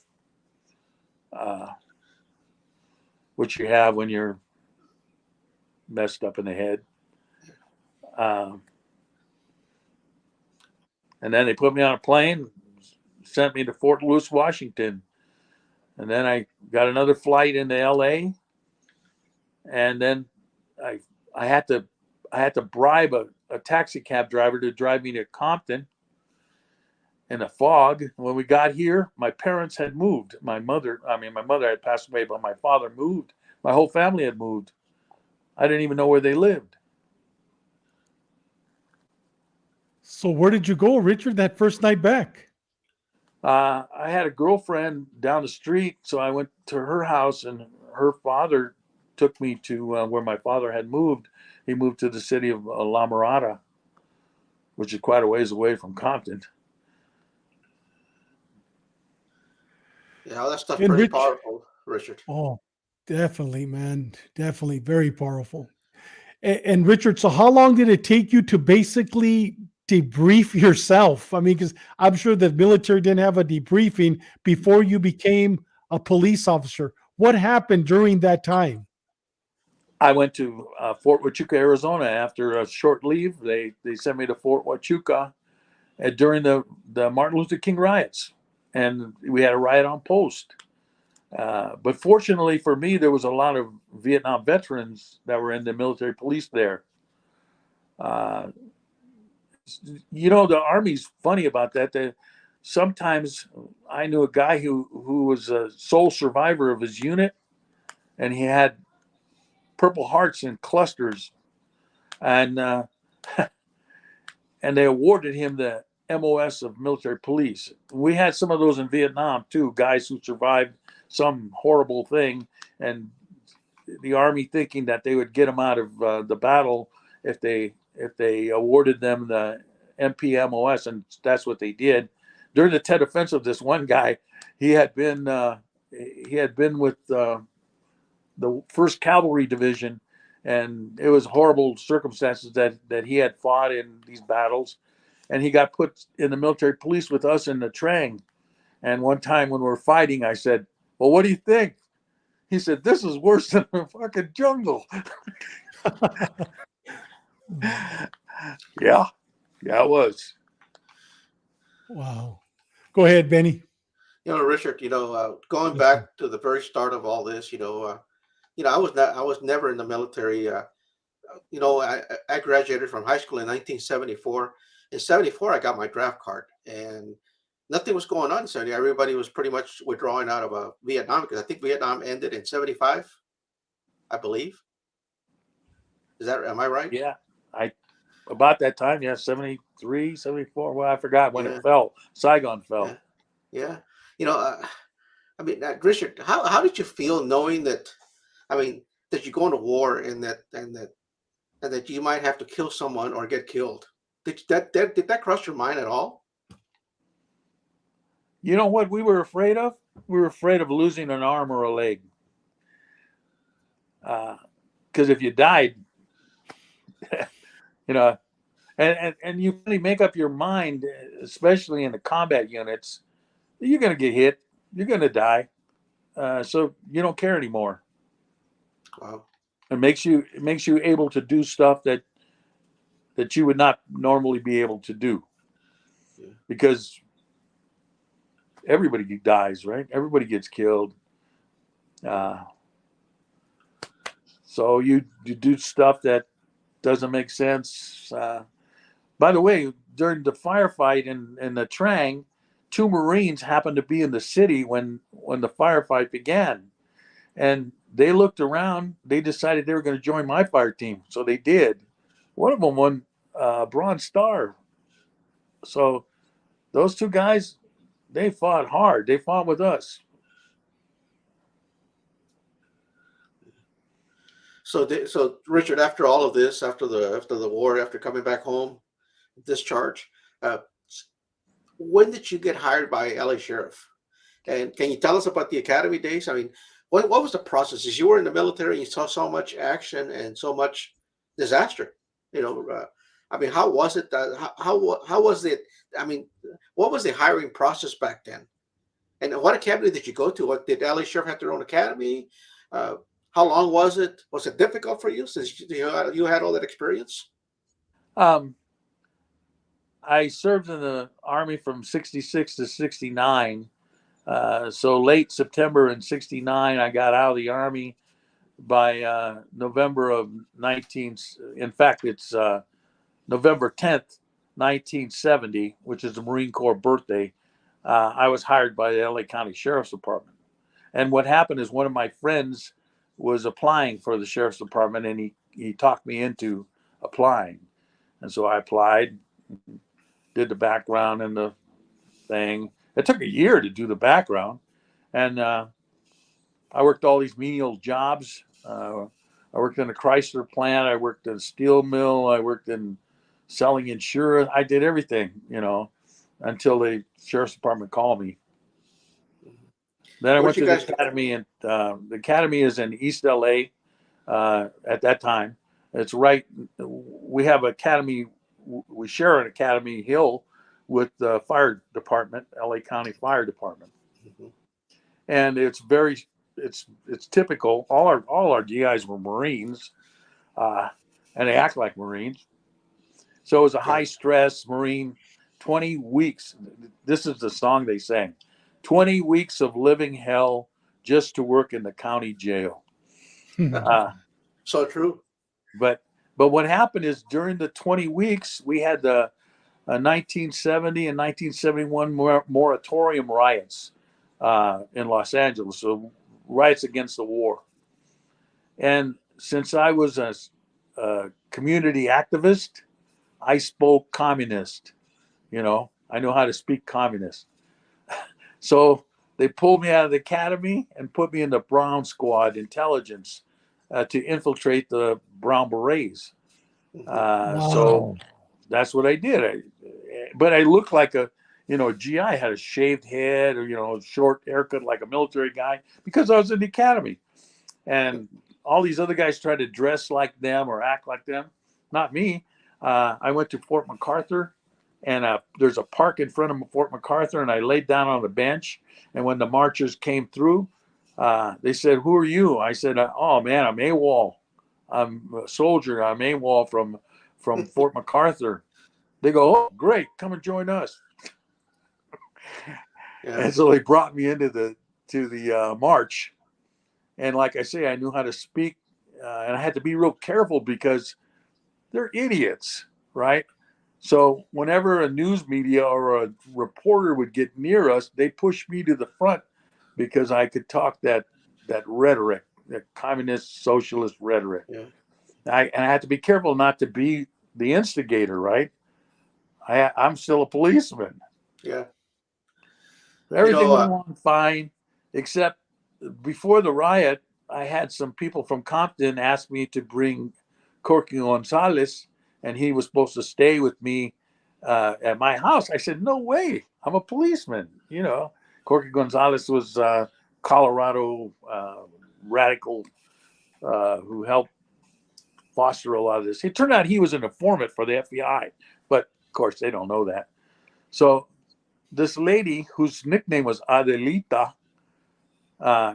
D: which you have when you're messed up in the head. And then they put me on a plane, sent me to Fort Lewis, Washington. And then I got another flight into LA. And then I had to bribe a taxi cab driver to drive me to Compton in the fog. When we got here, my parents had moved. My mother had passed away, but my father moved. My whole family had moved. I didn't even know where they lived.
A: So where did you go, Richard, that first night back?
D: I had a girlfriend down the street, so I went to her house, and her father took me to where my father had moved. He moved to the city of La Mirada, which is quite a ways away from Compton.
B: Yeah, that stuff's
A: And
B: pretty
A: Rich,
B: powerful, Richard.
A: oh, definitely, man. Definitely very powerful. And Richard, so how long did it take you to basically debrief yourself? I mean, because I'm sure the military didn't have a debriefing before you became a police officer. What happened during that time?
D: I went to Fort Huachuca, Arizona after a short leave. They sent me to Fort Huachuca during the Martin Luther King riots, and we had a riot on post. But fortunately for me, there was a lot of Vietnam veterans that were in the military police there. The Army's funny about that. Sometimes I knew a guy who was a sole survivor of his unit, and he had Purple Hearts in clusters, and and they awarded him the MOS of military police. We had some of those in Vietnam too, guys who survived some horrible thing, and the Army thinking that they would get them out of the battle if they awarded them the MPMOS, and that's what they did. During the Tet Offensive, this one guy, he had been with the 1st Cavalry Division, and it was horrible circumstances that he had fought in these battles, and he got put in the military police with us in the Trang. And one time when we were fighting, I said, "Well, what do you think?" He said, "This is worse than the fucking jungle." Yeah, it was.
A: Wow. Go ahead, Benny.
B: Richard, going back to the very start of all this, I was never in the military. I graduated from high school in 1974. In 74, I got my draft card, and nothing was going on in 70. Everybody was pretty much withdrawing out of Vietnam, because I think Vietnam ended in 75, I believe. Am I right?
D: Yeah, about that time, yeah, 73, 74. Well, I forgot when it fell. Saigon fell.
B: Yeah. Richard, how did you feel knowing that? That you go into war and that you might have to kill someone or get killed? Did that cross your mind at all?
D: You know what we were afraid of? We were afraid of losing an arm or a leg. Because if you died, and you really make up your mind, especially in the combat units, you're going to get hit, you're going to die. So you don't care anymore.
B: Wow.
D: It makes you able to do stuff that you would not normally be able to do, because everybody dies, right? Everybody gets killed. So you do stuff that doesn't make sense. By the way, during the firefight in the Trang, 2 Marines happened to be in the city when the firefight began, and they looked around. They decided they were going to join my fire team, so they did. One of them won Bronze Star. So those 2 guys, they fought hard. They fought with us.
B: So Richard, after all of this, after the war, after coming back home, discharge, when did you get hired by LA Sheriff? And can you tell us about the academy days? what was the process? As you were in the military, you saw so much action and so much disaster. I mean, how was it? How was it? I mean, what was the hiring process back then? And what academy did you go to? What did LA Sheriff have their own academy? Uh, how long was it? Was it difficult for you since you had all that experience?
D: Um, I served in the Army from 66 to 69. So late September in 69, I got out of the Army. By November of 19, in fact, it's November 10th, 1970, which is the Marine Corps birthday. I was hired by the LA County Sheriff's Department. And what happened is one of my friends was applying for the Sheriff's Department, and he talked me into applying. And so I applied, did the background and the thing. It took a year to do the background. And I worked all these menial jobs. I worked in a Chrysler plant. I worked in a steel mill. I worked in selling insurance. I did everything, until the Sheriff's Department called me. Then I went to the academy, and the academy is in East LA at that time. It's right. We have an academy. We share an academy hill with the fire department, LA County Fire Department, and it's typical. All our GIs were Marines, and they act like Marines. So it was a high stress Marine. 20 weeks. This is the song they sang. 20 weeks of living hell just to work in the county jail.
B: So true.
D: But what happened is during the 20 weeks, we had the 1970 and 1971 moratorium riots in Los Angeles. So riots against the war. And since I was a community activist, I spoke communist. I know how to speak communist. So they pulled me out of the academy and put me in the Brown Squad intelligence to infiltrate the Brown Berets.
A: Wow.
D: So that's what I did. But I looked like a GI, had a shaved head or, short haircut like a military guy because I was in the academy. And all these other guys tried to dress like them or act like them. Not me. I went to Fort MacArthur, and there's a park in front of Fort MacArthur, and I laid down on the bench. And when the marchers came through, they said, "Who are you?" I said, "Oh man, I'm AWOL. I'm a soldier. I'm AWOL from Fort MacArthur." They go, "Oh, great, come and join us." And so they brought me into the march. And like I say, I knew how to speak, and I had to be real careful because they're idiots, right? So whenever a news media or a reporter would get near us, they pushed me to the front because I could talk that rhetoric, that communist socialist rhetoric.
B: Yeah.
D: I had to be careful not to be the instigator, right? I'm still a policeman.
B: Yeah.
D: Everything went along fine, except before the riot, I had some people from Compton ask me to bring Corky Gonzalez, and he was supposed to stay with me at my house. I said, "No way, I'm a policeman." Corky Gonzalez was Colorado radical who helped foster a lot of this. It turned out he was an informant for the FBI, but of course they don't know that. So this lady, whose nickname was Adelita,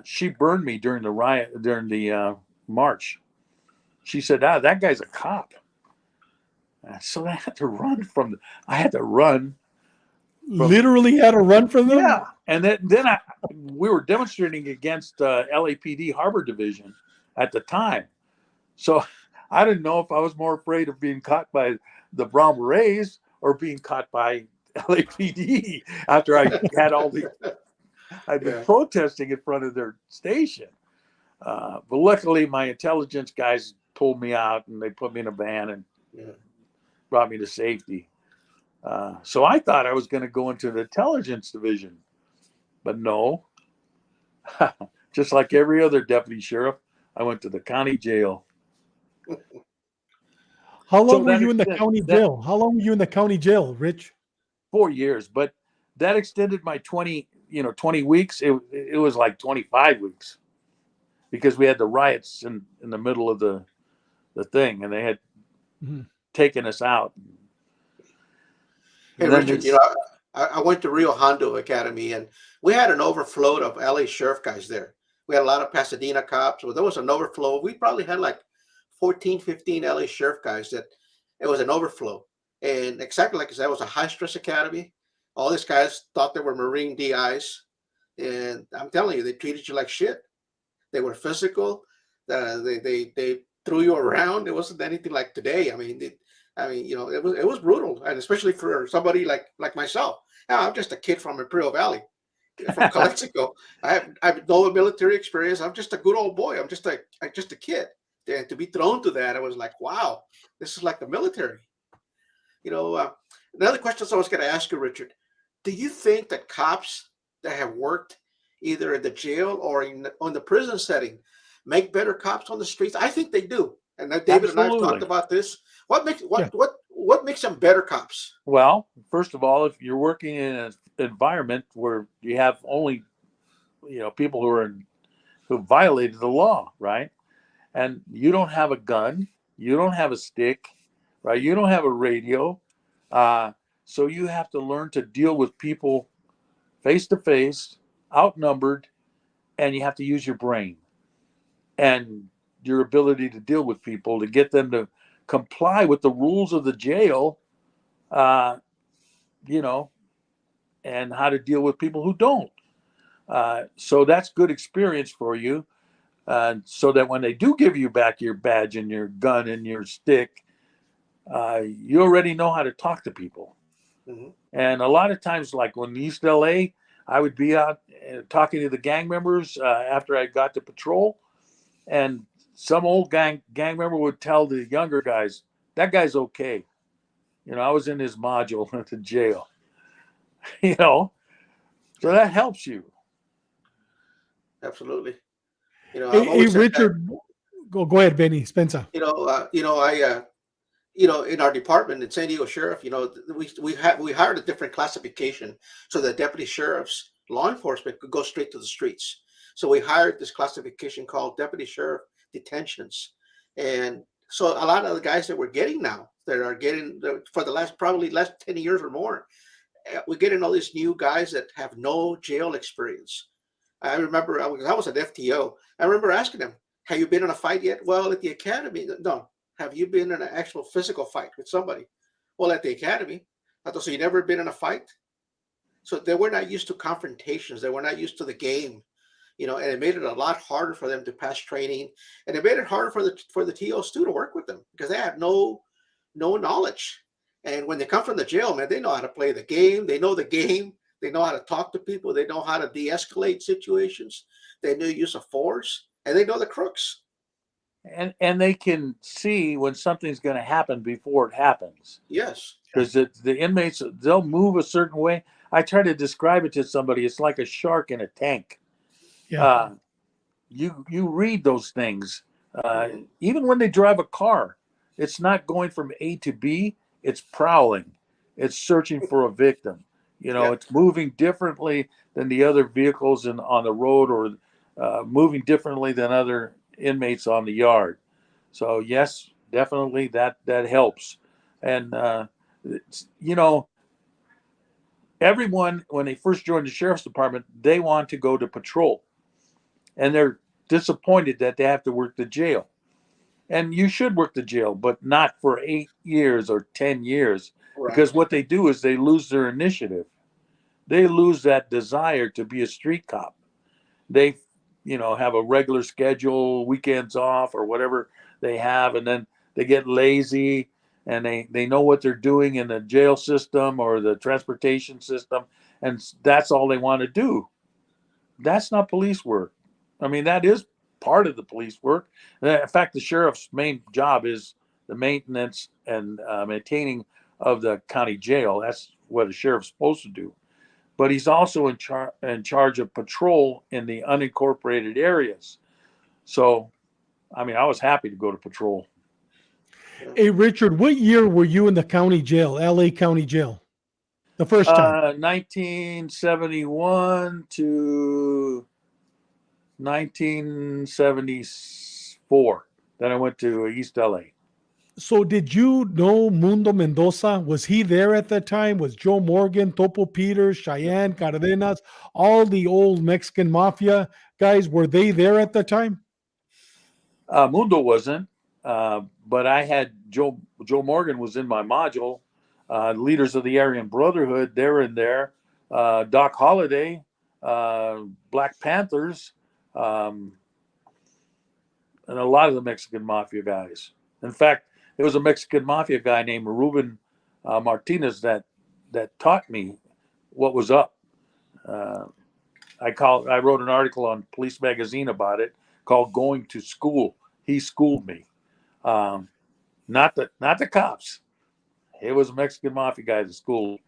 D: she burned me during the riot, during the march. She said, "That guy's a cop." So I had to run
A: Literally had to run from them?
D: Yeah. And then we were demonstrating against LAPD Harbor Division at the time. So I didn't know if I was more afraid of being caught by the Brown Berets or being caught by LAPD after I had I'd been protesting in front of their station. But luckily my intelligence guys pulled me out, and they put me in a van and brought me to safety. So I thought I was going to go into the intelligence division, but no. Just like every other deputy sheriff, I went to the county jail.
A: How long were you in the county jail? How long were you in the county jail, Rich?
D: 4 years, but that extended my 20 weeks. It was like 25 weeks. because we had the riots in the middle of the thing, and they had taken us out.
B: Hey,
D: And then
B: Richard, I went to Rio Hondo Academy, and we had an overflow of LA sheriff guys there. We had a lot of Pasadena cops. Well, there was an overflow. We probably had like 14, 15 LA sheriff guys that it was an overflow. And exactly like I said, it was a high stress academy. All these guys thought they were Marine DIs. And I'm telling you, they treated you like shit. They were physical. They threw you around. It wasn't anything like today. I mean, it was brutal, and especially for somebody like myself. Now, I'm just a kid from Imperial Valley, from Calexico. I have no military experience. I'm just a good old boy. I'm just a kid. And to be thrown to that, I was like, wow, this is like the military. Another question I was going to ask you, Richard. Do you think that cops that have worked either in the jail or on the prison setting make better cops on the streets? I think they do. And David and I have talked about this. What makes them better cops?
D: Well, first of all, if you're working in an environment where you have only, people who violated the law, right? And you don't have a gun, you don't have a stick, right? You don't have a radio. So you have to learn to deal with people face to face, outnumbered, and you have to use your brain and your ability to deal with people to get them to comply with the rules of the jail, and how to deal with people who don't. So that's good experience for you. So that when they do give you back your badge and your gun and your stick, you already know how to talk to people. Mm-hmm. And a lot of times, like when East LA, I would be out talking to the gang members after I got to patrol, and some old gang member would tell the younger guys, that guy's okay. I was in his module at the jail, so that helps you.
B: Absolutely.
A: Hey, Richard, go ahead, Benny Spencer.
B: In our department in San Diego Sheriff, we hired a different classification so that deputy sheriffs, law enforcement could go straight to the streets. So we hired this classification called deputy sheriff detentions. And so a lot of the guys that we're getting now that are getting for the last 10 years or more, we're getting all these new guys that have no jail experience. I remember I was an FTO. I remember asking them, have you been in a fight yet? Well, at the academy, no. Have you been in an actual physical fight with somebody? Well, at the academy. I thought, so you never been in a fight? So they were not used to confrontations. They were not used to the game, and it made it a lot harder for them to pass training. And it made it harder for the TOs too to work with them because they had no knowledge. And when they come from the jail, man, they know how to play the game. They know the game. They know how to talk to people. They know how to de-escalate situations. They know use of force, and they know the crooks.
D: And they can see when something's going to happen before it happens.
B: Yes.
D: Because the inmates, they'll move a certain way. I try to describe it to somebody. It's like a shark in a tank. Yeah. You read those things. Even when they drive a car, it's not going from A to B. It's prowling. It's searching for a victim. It's moving differently than the other vehicles on the road, or moving differently than other inmates on the yard. So yes, definitely that helps. And everyone, when they first join the sheriff's department, they want to go to patrol, and they're disappointed that they have to work the jail. And you should work the jail, but not for 8 years or 10 years, right? Because what they do is they lose their initiative. They lose that desire to be a street cop. They have a regular schedule, weekends off or whatever they have, and then they get lazy, and they know what they're doing in the jail system or the transportation system, and that's all they want to do. That's not police work. I mean, that is part of the police work. In fact, the sheriff's main job is the maintenance and maintaining of the county jail. That's what a sheriff's supposed to do. But he's also in charge of patrol in the unincorporated areas. So, I mean, I was happy to go to patrol.
A: Hey, Richard, what year were you in the county jail, LA County Jail? The first time?
D: 1971 to 1974. Then I went to East LA.
A: So did you know Mundo Mendoza? Was he there at that time? Was Joe Morgan, Topo Peters, Cheyenne, Cardenas, all the old Mexican mafia guys, were they there at the time?
D: Mundo wasn't, but I had Joe Morgan was in my module. Leaders of the Aryan Brotherhood, they're in there. Doc Holliday, Black Panthers, and a lot of the Mexican mafia guys. In fact, there was a Mexican mafia guy named Ruben Martinez that taught me what was up. I wrote an article on Police Magazine about it called "Going to School." He schooled me, not the cops. It was a Mexican mafia guy that schooled.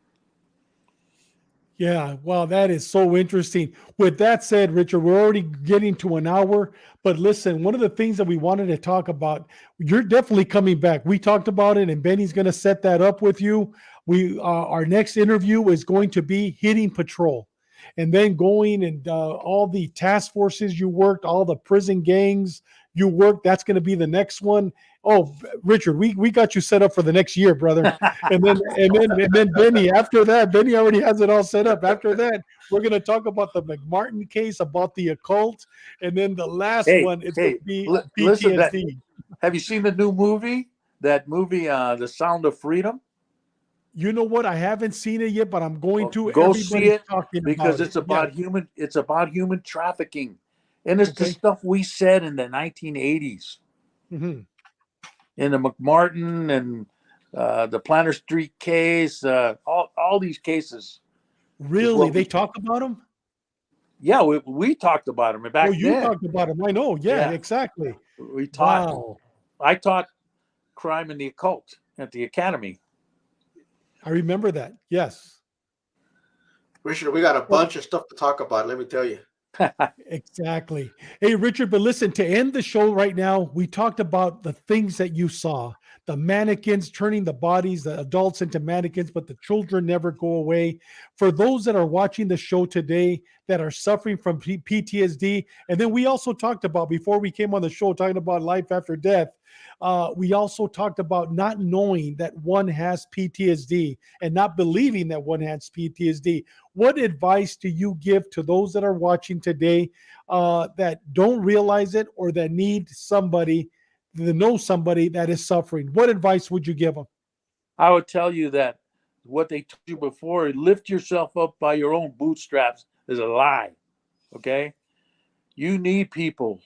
A: Yeah, wow, that is so interesting. With that said, Richard, we're already getting to an hour. But listen, one of the things that we wanted to talk about, you're definitely coming back. We talked about it, and Benny's going to set that up with you. Our next interview is going to be hitting patrol, and then going and all the task forces you worked, all the prison gangs you worked. That's going to be the next one. Oh, Richard, we got you set up for the next year, brother. And then Benny, after that, Benny already has it all set up. After that, we're going to talk about the McMartin case, about the occult. And then the last one is going to be
D: Listen,
A: PTSD.
D: have you seen the new movie? That movie, The Sound of Freedom?
A: You know what? I haven't seen it yet, but I'm going to.
D: Go see it because
A: it's
D: about human. It's about human trafficking, and it's the stuff we said in the 1980s.
A: Mm-hmm.
D: In the McMartin and the Planter Street case, all these cases.
A: Really? They talk about them?
D: Yeah, we talked about them back then.
A: You talked about them. I know. Yeah, exactly.
D: We taught.
A: Wow.
D: I taught crime and the occult at the academy.
A: I remember that. Yes.
B: Richard, we got a bunch of stuff to talk about. Let me tell you.
A: Exactly. Hey, Richard, but listen, to end the show right now, we talked about the things that you saw, the mannequins turning the bodies, the adults into mannequins, but the children never go away. For those that are watching the show today that are suffering from PTSD, and then we also talked about, before we came on the show, talking about life after death, we also talked about not knowing that one has PTSD and not believing that one has PTSD. What advice do you give to those that are watching today that don't realize it or that need somebody to know somebody that is suffering? What advice would you give them?
D: I would tell you that what they told you before, lift yourself up by your own bootstraps, is a lie. Okay? You need people.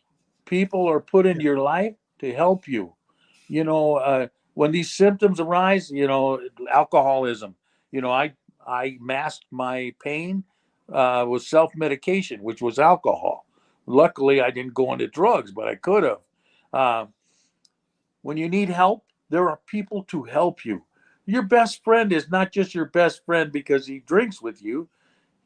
D: People are put in your life to help you. You know, when these symptoms arise, you know, alcoholism, you know, I masked my pain with self-medication, which was alcohol. Luckily, I didn't go into drugs, but I could have. When you need help, there are people to help you. Your best friend is not just your best friend because he drinks with you.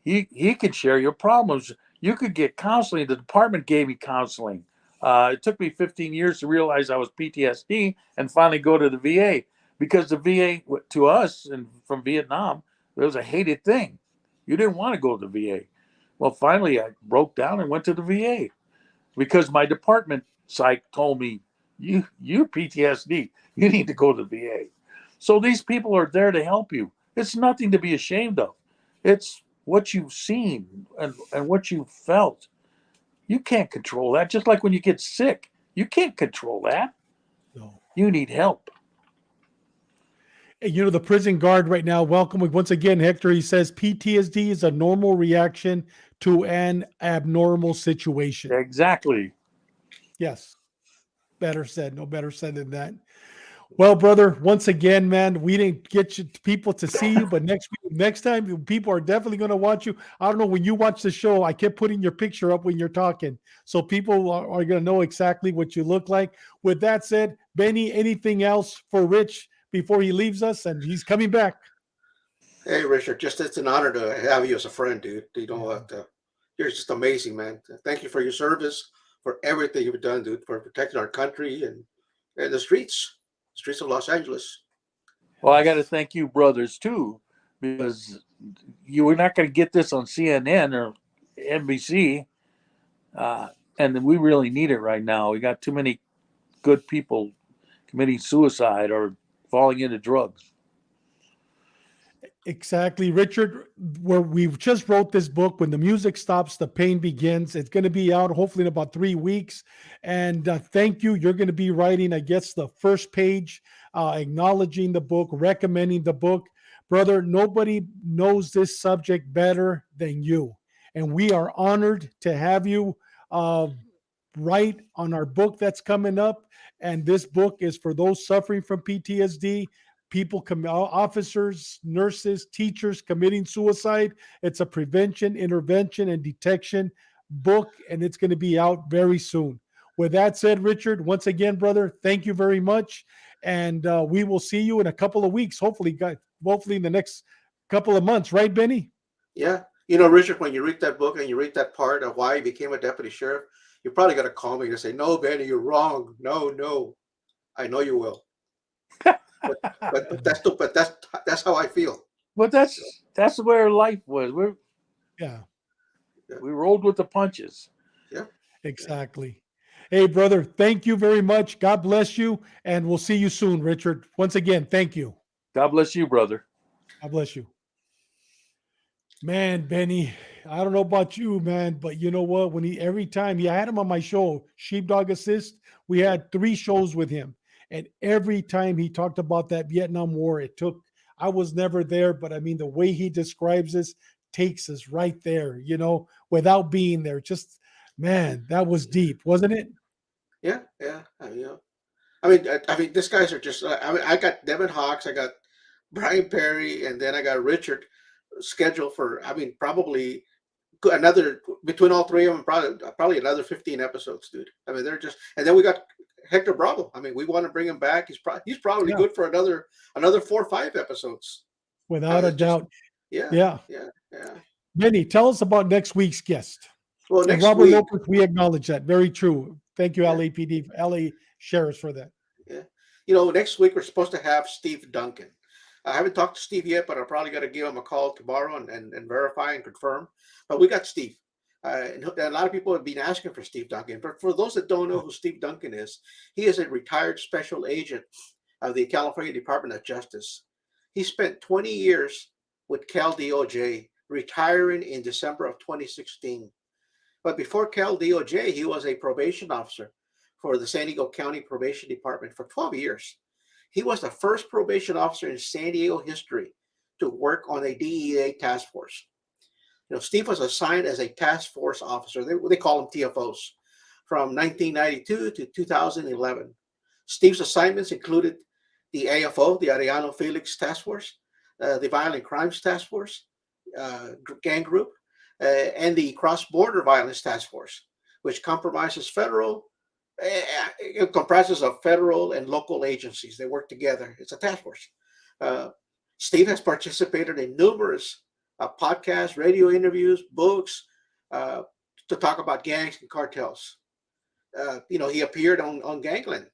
D: He can share your problems. You could get counseling. The department gave me counseling. It took me 15 years to realize I was PTSD and finally go to the VA, because the VA to us and from Vietnam, it was a hated thing. You didn't want to go to the VA. Well, finally I broke down and went to the VA because my department psych told me, you're PTSD. You need to go to the VA. So these people are there to help you. It's nothing to be ashamed of. It's what you've seen and what you've felt. You can't control that. Just like when you get sick, you can't control that.
A: No.
D: You need help.
A: And you know, the prison guard right now, welcome once again, Hector. He says PTSD is a normal reaction to an abnormal situation.
D: Exactly.
A: Yes. Better said. No better said than that. Well, brother, once again, man, we didn't get people to see you, but next time, people are definitely going to watch you. I don't know, when you watch the show, I kept putting your picture up when you're talking, so people are going to know exactly what you look like. With that said, Benny, anything else for Rich before he leaves us? And he's coming back.
B: Hey, Richard, it's an honor to have you as a friend, dude. You know, you're just amazing, man. Thank you for your service, for everything you've done, dude, for protecting our country and the streets of Los Angeles.
D: Well, I got to thank you, brothers, too, because you were not going to get this on CNN or NBC. and then we really need it right now. We got too many good people committing suicide or falling into drugs.
A: Exactly, Richard. Where we've just wrote this book, When the Music Stops, the Pain Begins. It's going to be out hopefully in about 3 weeks. And thank you. You're going to be writing, I guess, the first page, acknowledging the book, recommending the book. Brother, nobody knows this subject better than you. And we are honored to have you write on our book that's coming up. And this book is for those suffering from PTSD, people, officers, nurses, teachers committing suicide. It's a prevention, intervention, and detection book, and it's going to be out very soon. With that said, Richard, once again, brother, thank you very much, and we will see you in a couple of weeks. Hopefully in the next couple of months, right, Benny?
B: Yeah. You know, Richard, when you read that book and you read that part of why he became a deputy sheriff, you're probably going to call me and say, "No, Benny, you're wrong. No. I know you will." but that's how I feel.
D: But that's where life was.
A: Yeah,
D: We rolled with the punches.
B: Yeah.
A: exactly. Hey, brother, thank you very much. God bless you, and we'll see you soon, Richard. Once again, thank you.
D: God bless you, brother.
A: God bless you. Man, Benny, I don't know about you, man, but you know what? Every time I had him on my show, Sheepdog Assist, we had 3 shows with him. And every time he talked about that Vietnam War, I was never there, but I mean, the way he describes this takes us right there, without being there. Just, man, that was deep, wasn't it?
B: Yeah. I mean, these guys are just. I got Devin Hawks, I got Brian Perry, and then I got Richard scheduled for. I mean, probably another between all 3 of them, probably another 15 episodes, dude. I mean, they're just. And then we got Hector Bravo. I mean, we want to bring him back. He's probably
A: Yeah.
B: good for another 4 or 5 episodes.
A: Without a doubt.
B: Yeah.
A: Benny, tell us about next week's guest.
B: Well,
A: And
B: next
A: Robert
B: week.
A: Lopez, we acknowledge that. Very true. Thank you,
B: Yeah.
A: LAPD, LA Sheriffs, for that.
B: Yeah. Next week we're supposed to have Steve Duncan. I haven't talked to Steve yet, but I'm probably going to give him a call tomorrow and verify and confirm. But we got Steve. And a lot of people have been asking for Steve Duncan. But for those that don't know who Steve Duncan is, he is a retired special agent of the California Department of Justice. He spent 20 years with Cal DOJ, retiring in December of 2016. But before Cal DOJ, he was a probation officer for the San Diego County Probation Department for 12 years. He was the first probation officer in San Diego history to work on a DEA task force. Steve was assigned as a task force officer. They call them TFOs from 1992 to 2011. Steve's assignments included the AFO, the Arellano Felix Task Force, the Violent Crimes Task Force, gang group, and the Cross-Border Violence Task Force, which comprises of federal and local agencies. They work together. It's a task force. Steve has participated in numerous podcasts, radio interviews, books to talk about gangs and cartels. He appeared on Gangland.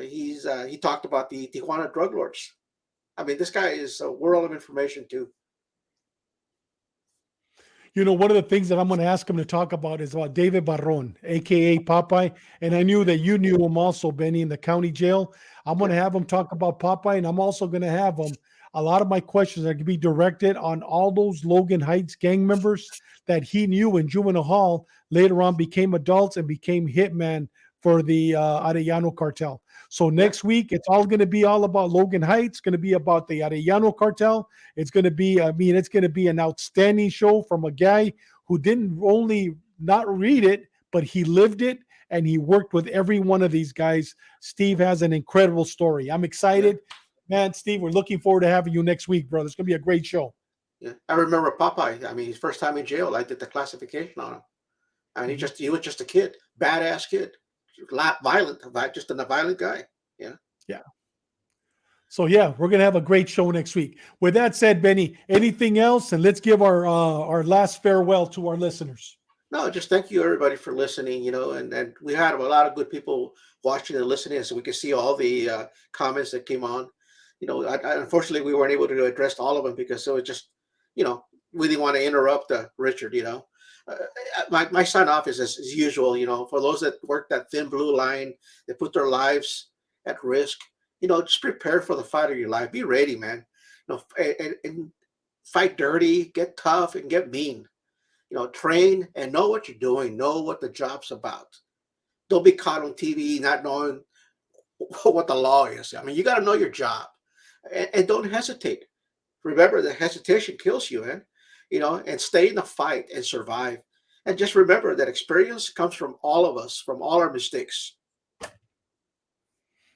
B: He talked about the Tijuana drug lords. I mean, this guy is a world of information too.
A: One of the things that I'm going to ask him to talk about is about David Barron, aka Popeye. And I knew that you knew him also, Benny, in the county jail. I'm going to have him talk about Popeye, and I'm also going to have him. A lot of my questions are going to be directed on all those Logan Heights gang members that he knew in juvenile hall, later on became adults and became hitman for the Arellano cartel. So next week, it's all going to be all about Logan Heights. It's going to be about the Arellano cartel. It's going to be, it's going to be an outstanding show from a guy who didn't only not read it, but he lived it and he worked with every one of these guys. Steve has an incredible story. I'm excited. Man, Steve, we're looking forward to having you next week, brother. It's going to be a great show.
B: Yeah, I remember Popeye. I mean, his first time in jail, I did the classification on him. And he was just a kid, badass kid. Violent, just a violent guy. Yeah.
A: So we're gonna have a great show next week. With that said, Benny, anything else? And let's give our last farewell to our listeners.
B: No, just thank you everybody for listening. And we had a lot of good people watching and listening, so we could see all the comments that came on. Unfortunately, we weren't able to address all of them because it was just, we didn't want to interrupt Richard. My sign off is as usual. For those that work that thin blue line, they put their lives at risk. Just prepare for the fight of your life. Be ready, man. And fight dirty, get tough, and get mean. Train and know what you're doing. Know what the job's about. Don't be caught on TV not knowing what the law is. I mean, you got to know your job, and don't hesitate. Remember that hesitation kills you, man. And stay in the fight and survive. And just remember that experience comes from all of us, from all our mistakes.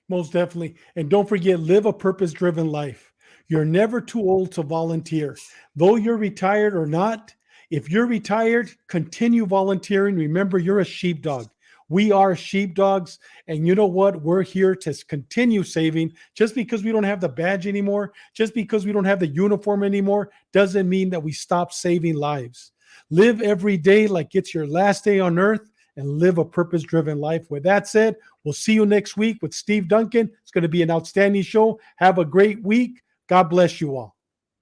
A: Most definitely. And don't forget, live a purpose-driven life. You're never too old to volunteer. Though you're retired or not, if you're retired, continue volunteering. Remember, you're a sheepdog. We are sheepdogs. And you know what? We're here to continue saving. Just because we don't have the badge anymore, just because we don't have the uniform anymore, doesn't mean that we stop saving lives. Live every day like it's your last day on earth and live a purpose-driven life. With that said, we'll see you next week with Steve Duncan. It's going to be an outstanding show. Have a great week. God bless you all.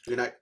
B: Good night.